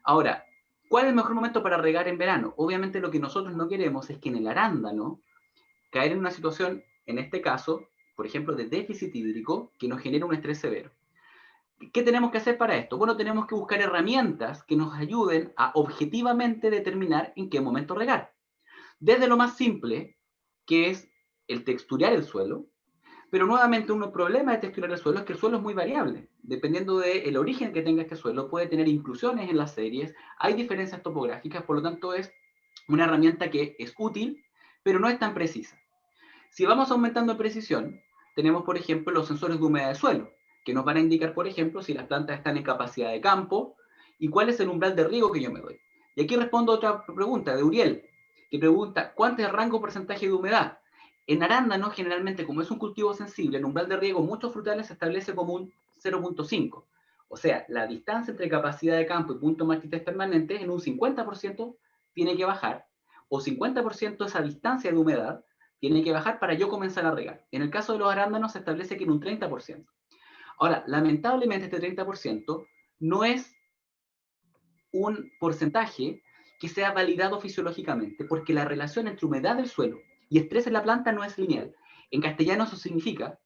Speaker 2: Ahora, ¿cuál es el mejor momento para regar en verano? Obviamente lo que nosotros no queremos es que en el arándano caer en una situación, en este caso, por ejemplo, de déficit hídrico, que nos genera un estrés severo. ¿Qué tenemos que hacer para esto? Bueno, tenemos que buscar herramientas que nos ayuden a objetivamente determinar en qué momento regar. Desde lo más simple, que es el texturar el suelo, pero nuevamente un problema de texturar el suelo es que el suelo es muy variable. Dependiendo del origen que tenga este suelo, puede tener inclusiones en las series, hay diferencias topográficas, por lo tanto es una herramienta que es útil, pero no es tan precisa. Si vamos aumentando en precisión, tenemos por ejemplo los sensores de humedad de suelo, que nos van a indicar por ejemplo si las plantas están en capacidad de campo y cuál es el umbral de riego que yo me doy. Y aquí respondo a otra pregunta de Uriel, que pregunta, ¿cuánto es el rango porcentaje de humedad? En arándano, generalmente, como es un cultivo sensible, el umbral de riego muchos frutales se establece como un 0.5. O sea, la distancia entre capacidad de campo y punto matrices permanentes en un 50% tiene que bajar, o 50% esa distancia de humedad tiene que bajar para yo comenzar a regar. En el caso de los arándanos se establece que en un 30%. Ahora, lamentablemente este 30% no es un porcentaje que sea validado fisiológicamente, porque la relación entre humedad del suelo y estrés en la planta no es lineal. En castellano eso significa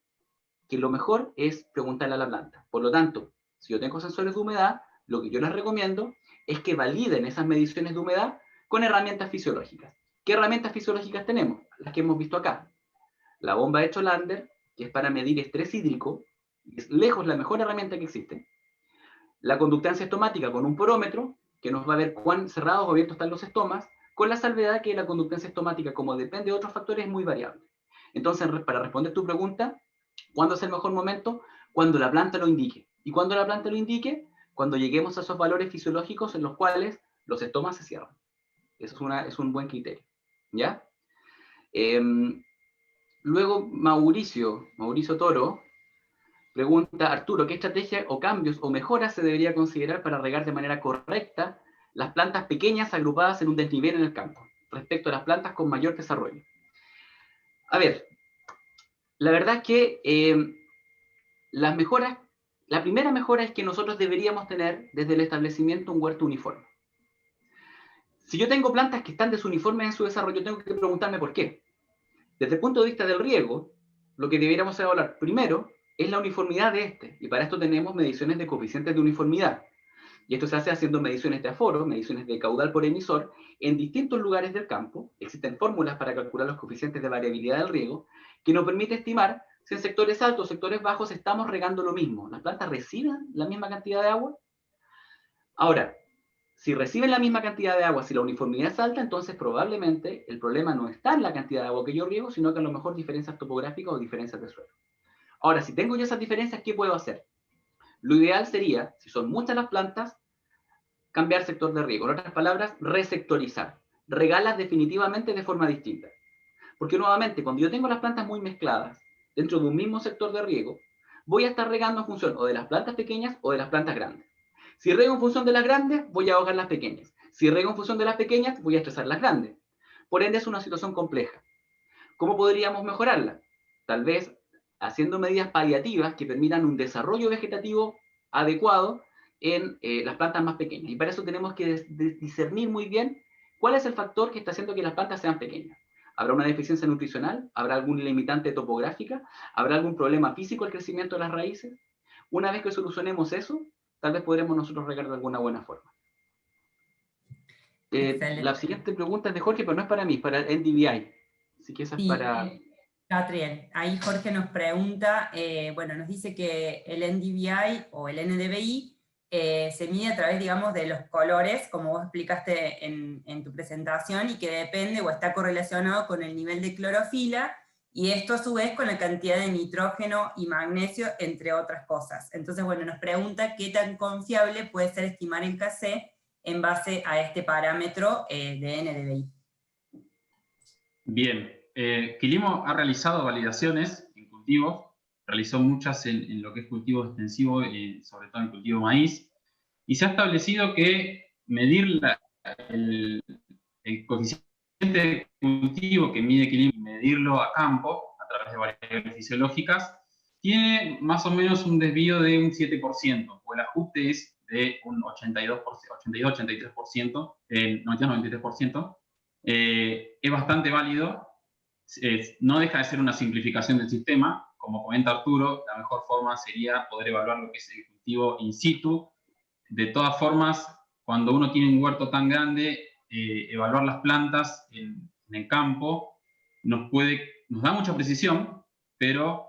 Speaker 2: que lo mejor es preguntarle a la planta. Por lo tanto, si yo tengo sensores de humedad, lo que yo les recomiendo es que validen esas mediciones de humedad con herramientas fisiológicas. ¿Qué herramientas fisiológicas tenemos? Las que hemos visto acá. La bomba de Cholander, que es para medir estrés hídrico, es lejos la mejor herramienta que existe. La conductancia estomática con un porómetro, que nos va a ver cuán cerrados o abiertos están los estomas, con la salvedad que la conductancia estomática, como depende de otros factores, es muy variable. Entonces, para responder tu pregunta, ¿cuándo es el mejor momento? Cuando la planta lo indique. ¿Y cuando la planta lo indique? Cuando lleguemos a esos valores fisiológicos en los cuales los estomas se cierran. Eso es un buen criterio. ¿Ya? Luego Mauricio Toro pregunta, Arturo, ¿qué estrategia o cambios o mejoras se debería considerar para regar de manera correcta las plantas pequeñas agrupadas en un desnivel en el campo, respecto a las plantas con mayor desarrollo? A ver, la verdad es que las mejoras, la primera mejora es que nosotros deberíamos tener desde el establecimiento un huerto uniforme. Si yo tengo plantas que están desuniformes en su desarrollo, tengo que preguntarme por qué. Desde el punto de vista del riego, lo que deberíamos evaluar primero es la uniformidad de este, y para esto tenemos mediciones de coeficientes de uniformidad. Y esto se hace haciendo mediciones de aforo, mediciones de caudal por emisor, en distintos lugares del campo. Existen fórmulas para calcular los coeficientes de variabilidad del riego, que nos permite estimar si en sectores altos o sectores bajos estamos regando lo mismo. ¿Las plantas reciben la misma cantidad de agua? Ahora, si reciben la misma cantidad de agua, si la uniformidad es alta, entonces probablemente el problema no está en la cantidad de agua que yo riego, sino que a lo mejor diferencias topográficas o diferencias de suelo. Ahora, si tengo yo esas diferencias, ¿qué puedo hacer? Lo ideal sería, si son muchas las plantas, cambiar sector de riego. En otras palabras, resectorizar. Regalas definitivamente de forma distinta. Porque nuevamente, cuando yo tengo las plantas muy mezcladas dentro de un mismo sector de riego, voy a estar regando en función o de las plantas pequeñas o de las plantas grandes. Si riego en función de las grandes, voy a ahogar las pequeñas. Si riego en función de las pequeñas, voy a estresar las grandes. Por ende, es una situación compleja. ¿Cómo podríamos mejorarla? Tal vez haciendo medidas paliativas que permitan un desarrollo vegetativo adecuado en las plantas más pequeñas. Y para eso tenemos que discernir muy bien cuál es el factor que está haciendo que las plantas sean pequeñas. ¿Habrá una deficiencia nutricional? ¿Habrá algún limitante topográfica? ¿Habrá algún problema físico al crecimiento de las raíces? Una vez que solucionemos eso, tal vez podremos nosotros regar de alguna buena forma. La siguiente pregunta es de Jorge, pero no es para mí, es para el NDVI. Así que esa es para...
Speaker 1: Catriel, ahí Jorge nos pregunta, bueno, nos dice que el NDVI o el NDVI se mide a través, digamos, de los colores, como vos explicaste en tu presentación, y que depende o está correlacionado con el nivel de clorofila, y esto a su vez con la cantidad de nitrógeno y magnesio, entre otras cosas. Entonces, bueno, nos pregunta qué tan confiable puede ser estimar el Kc en base a este parámetro de NDVI.
Speaker 3: Bien, Quilimo ha realizado validaciones en cultivos, realizó muchas en lo que es cultivo extensivo, sobre todo en cultivo maíz, y se ha establecido que medir el coeficiente de cultivo que mide Quilimo y medirlo a campo, a través de variables fisiológicas, tiene más o menos un desvío de un 7%, o el ajuste es de un 82-83%, 92-93%. Es bastante válido, no deja de ser una simplificación del sistema. Como comenta Arturo, la mejor forma sería poder evaluar lo que es el cultivo in situ. De todas formas, cuando uno tiene un huerto tan grande, evaluar las plantas en el campo nos da mucha precisión, pero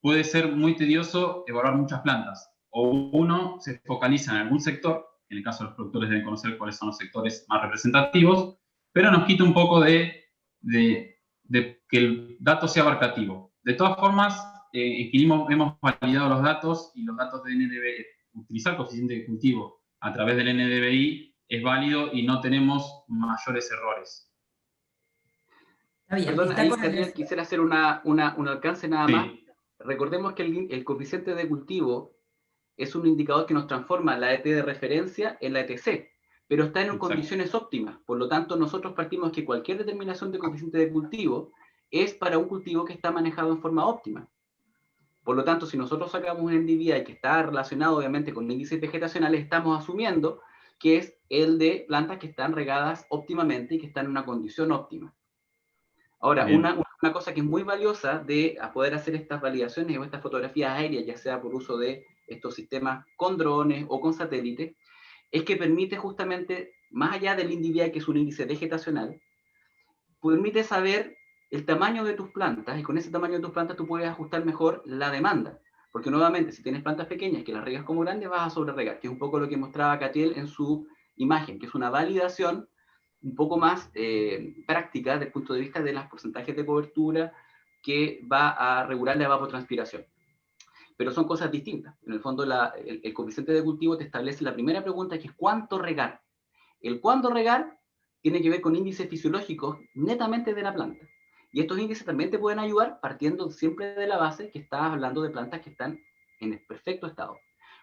Speaker 3: puede ser muy tedioso evaluar muchas plantas. O uno se focaliza en algún sector, en el caso de los productores deben conocer cuáles son los sectores más representativos, pero nos quita un poco de que el dato sea abarcativo. De todas formas, en Quilimo hemos validado los datos, y los datos de NDVI, utilizar coeficiente de cultivo a través del NDVI es válido y no tenemos mayores errores.
Speaker 2: Perdón, ahí Catriel, quisiera hacer un alcance nada más. Recordemos que el coeficiente de cultivo es un indicador que nos transforma la ET de referencia en la ETC, pero está en condiciones óptimas. Por lo tanto, nosotros partimos que cualquier determinación de coeficiente de cultivo es para un cultivo que está manejado en forma óptima. Por lo tanto, si nosotros sacamos un NDVI que está relacionado obviamente con índices vegetacionales, estamos asumiendo que es el de plantas que están regadas óptimamente y que están en una condición óptima. Ahora, una cosa que es muy valiosa de poder hacer estas validaciones o estas fotografías aéreas, ya sea por uso de estos sistemas con drones o con satélites, es que permite justamente, más allá del NDVI, que es un índice vegetacional, permite saber el tamaño de tus plantas, y con ese tamaño de tus plantas tú puedes ajustar mejor la demanda. Porque nuevamente, si tienes plantas pequeñas que las riegas como grandes, vas a sobreregar, que es un poco lo que mostraba Catriel en su imagen, que es una validación un poco más práctica desde el punto de vista de los porcentajes de cobertura que va a regular la evapotranspiración. Pero son cosas distintas. En el fondo, el coeficiente de cultivo te establece la primera pregunta, que es ¿cuánto regar? El cuándo regar tiene que ver con índices fisiológicos netamente de la planta. Y estos índices también te pueden ayudar partiendo siempre de la base que estás hablando de plantas que están en el perfecto estado.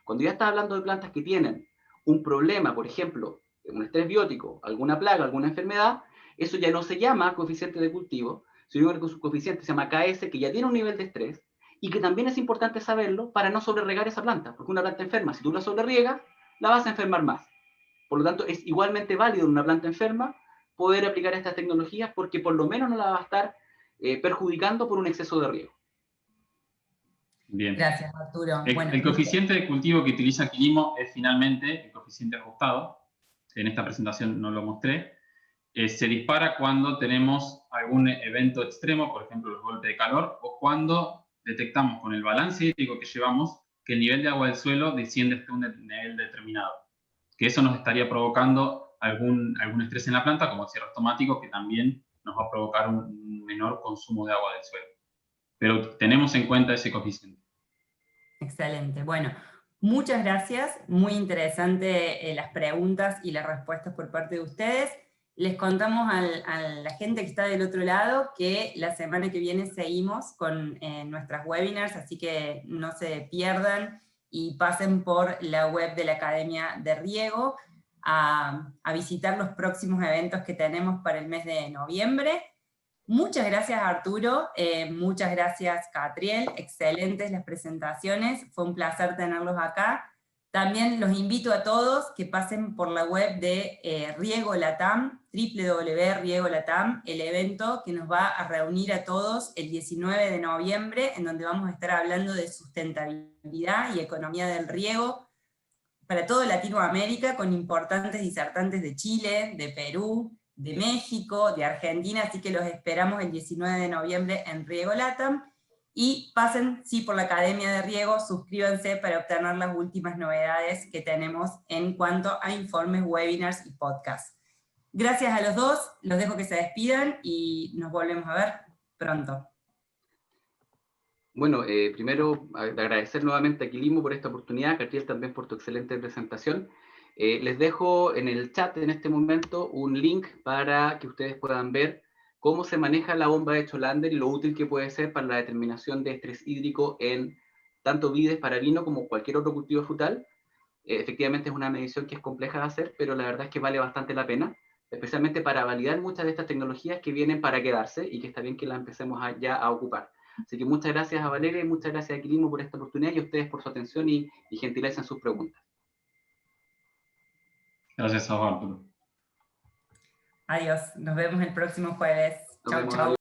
Speaker 2: Cuando ya estás hablando de plantas que tienen un problema, por ejemplo, un estrés biótico, alguna plaga, alguna enfermedad, eso ya no se llama coeficiente de cultivo, sino que su coeficiente se llama KS, que ya tiene un nivel de estrés, y que también es importante saberlo para no sobreregar esa planta, porque una planta enferma, si tú la sobrerriegas, la vas a enfermar más. Por lo tanto, es igualmente válido en una planta enferma poder aplicar estas tecnologías, porque por lo menos no la va a estar perjudicando por un exceso de riego.
Speaker 3: Bien.
Speaker 1: Gracias, Arturo.
Speaker 3: El coeficiente de cultivo que utiliza Quilimo es finalmente el coeficiente ajustado. En esta presentación no lo mostré. Se dispara cuando tenemos algún evento extremo, por ejemplo, los golpes de calor, o cuando detectamos con el balance hídrico que llevamos que el nivel de agua del suelo desciende hasta un nivel determinado. Que eso nos estaría provocando algún estrés en la planta, como cierres tomáticos, que también nos va a provocar un menor consumo de agua del suelo. Pero tenemos en cuenta ese coeficiente.
Speaker 1: Excelente. Bueno, Muchas gracias, muy interesante las preguntas y las respuestas por parte de ustedes. Les contamos a la gente que está del otro lado que la semana que viene seguimos con nuestras webinars, así que no se pierdan y pasen por la web de la Academia de Riego a visitar los próximos eventos que tenemos para el mes de noviembre. Muchas gracias Arturo, muchas gracias Catriel, excelentes las presentaciones, fue un placer tenerlos acá. También los invito a todos que pasen por la web de Riego Latam, www.Riego Latam, el evento que nos va a reunir a todos el 19 de noviembre, en donde vamos a estar hablando de sustentabilidad y economía del riego para toda Latinoamérica, con importantes disertantes de Chile, de Perú, de México, de Argentina, así que los esperamos el 19 de noviembre en Riego Latam, y pasen sí por la Academia de Riego, suscríbanse para obtener las últimas novedades que tenemos en cuanto a informes, webinars y podcasts. Gracias a los dos, los dejo que se despidan y nos volvemos a ver pronto.
Speaker 2: Bueno, primero agradecer nuevamente a Quilimo por esta oportunidad, Catriel también por tu excelente presentación. Les dejo en el chat en este momento un link para que ustedes puedan ver cómo se maneja la bomba de Cholander y lo útil que puede ser para la determinación de estrés hídrico en tanto vides para vino como cualquier otro cultivo frutal. Efectivamente es una medición que es compleja de hacer, pero la verdad es que vale bastante la pena, especialmente para validar muchas de estas tecnologías que vienen para quedarse y que está bien que las empecemos ya a ocupar. Así que muchas gracias a Valeria y muchas gracias a Quilimo por esta oportunidad y a ustedes por su atención y gentileza en sus preguntas.
Speaker 3: Gracias a vos, Arturo.
Speaker 1: Adiós, nos vemos el próximo jueves.
Speaker 2: Nos
Speaker 1: Chau,
Speaker 2: vemos.
Speaker 1: chau.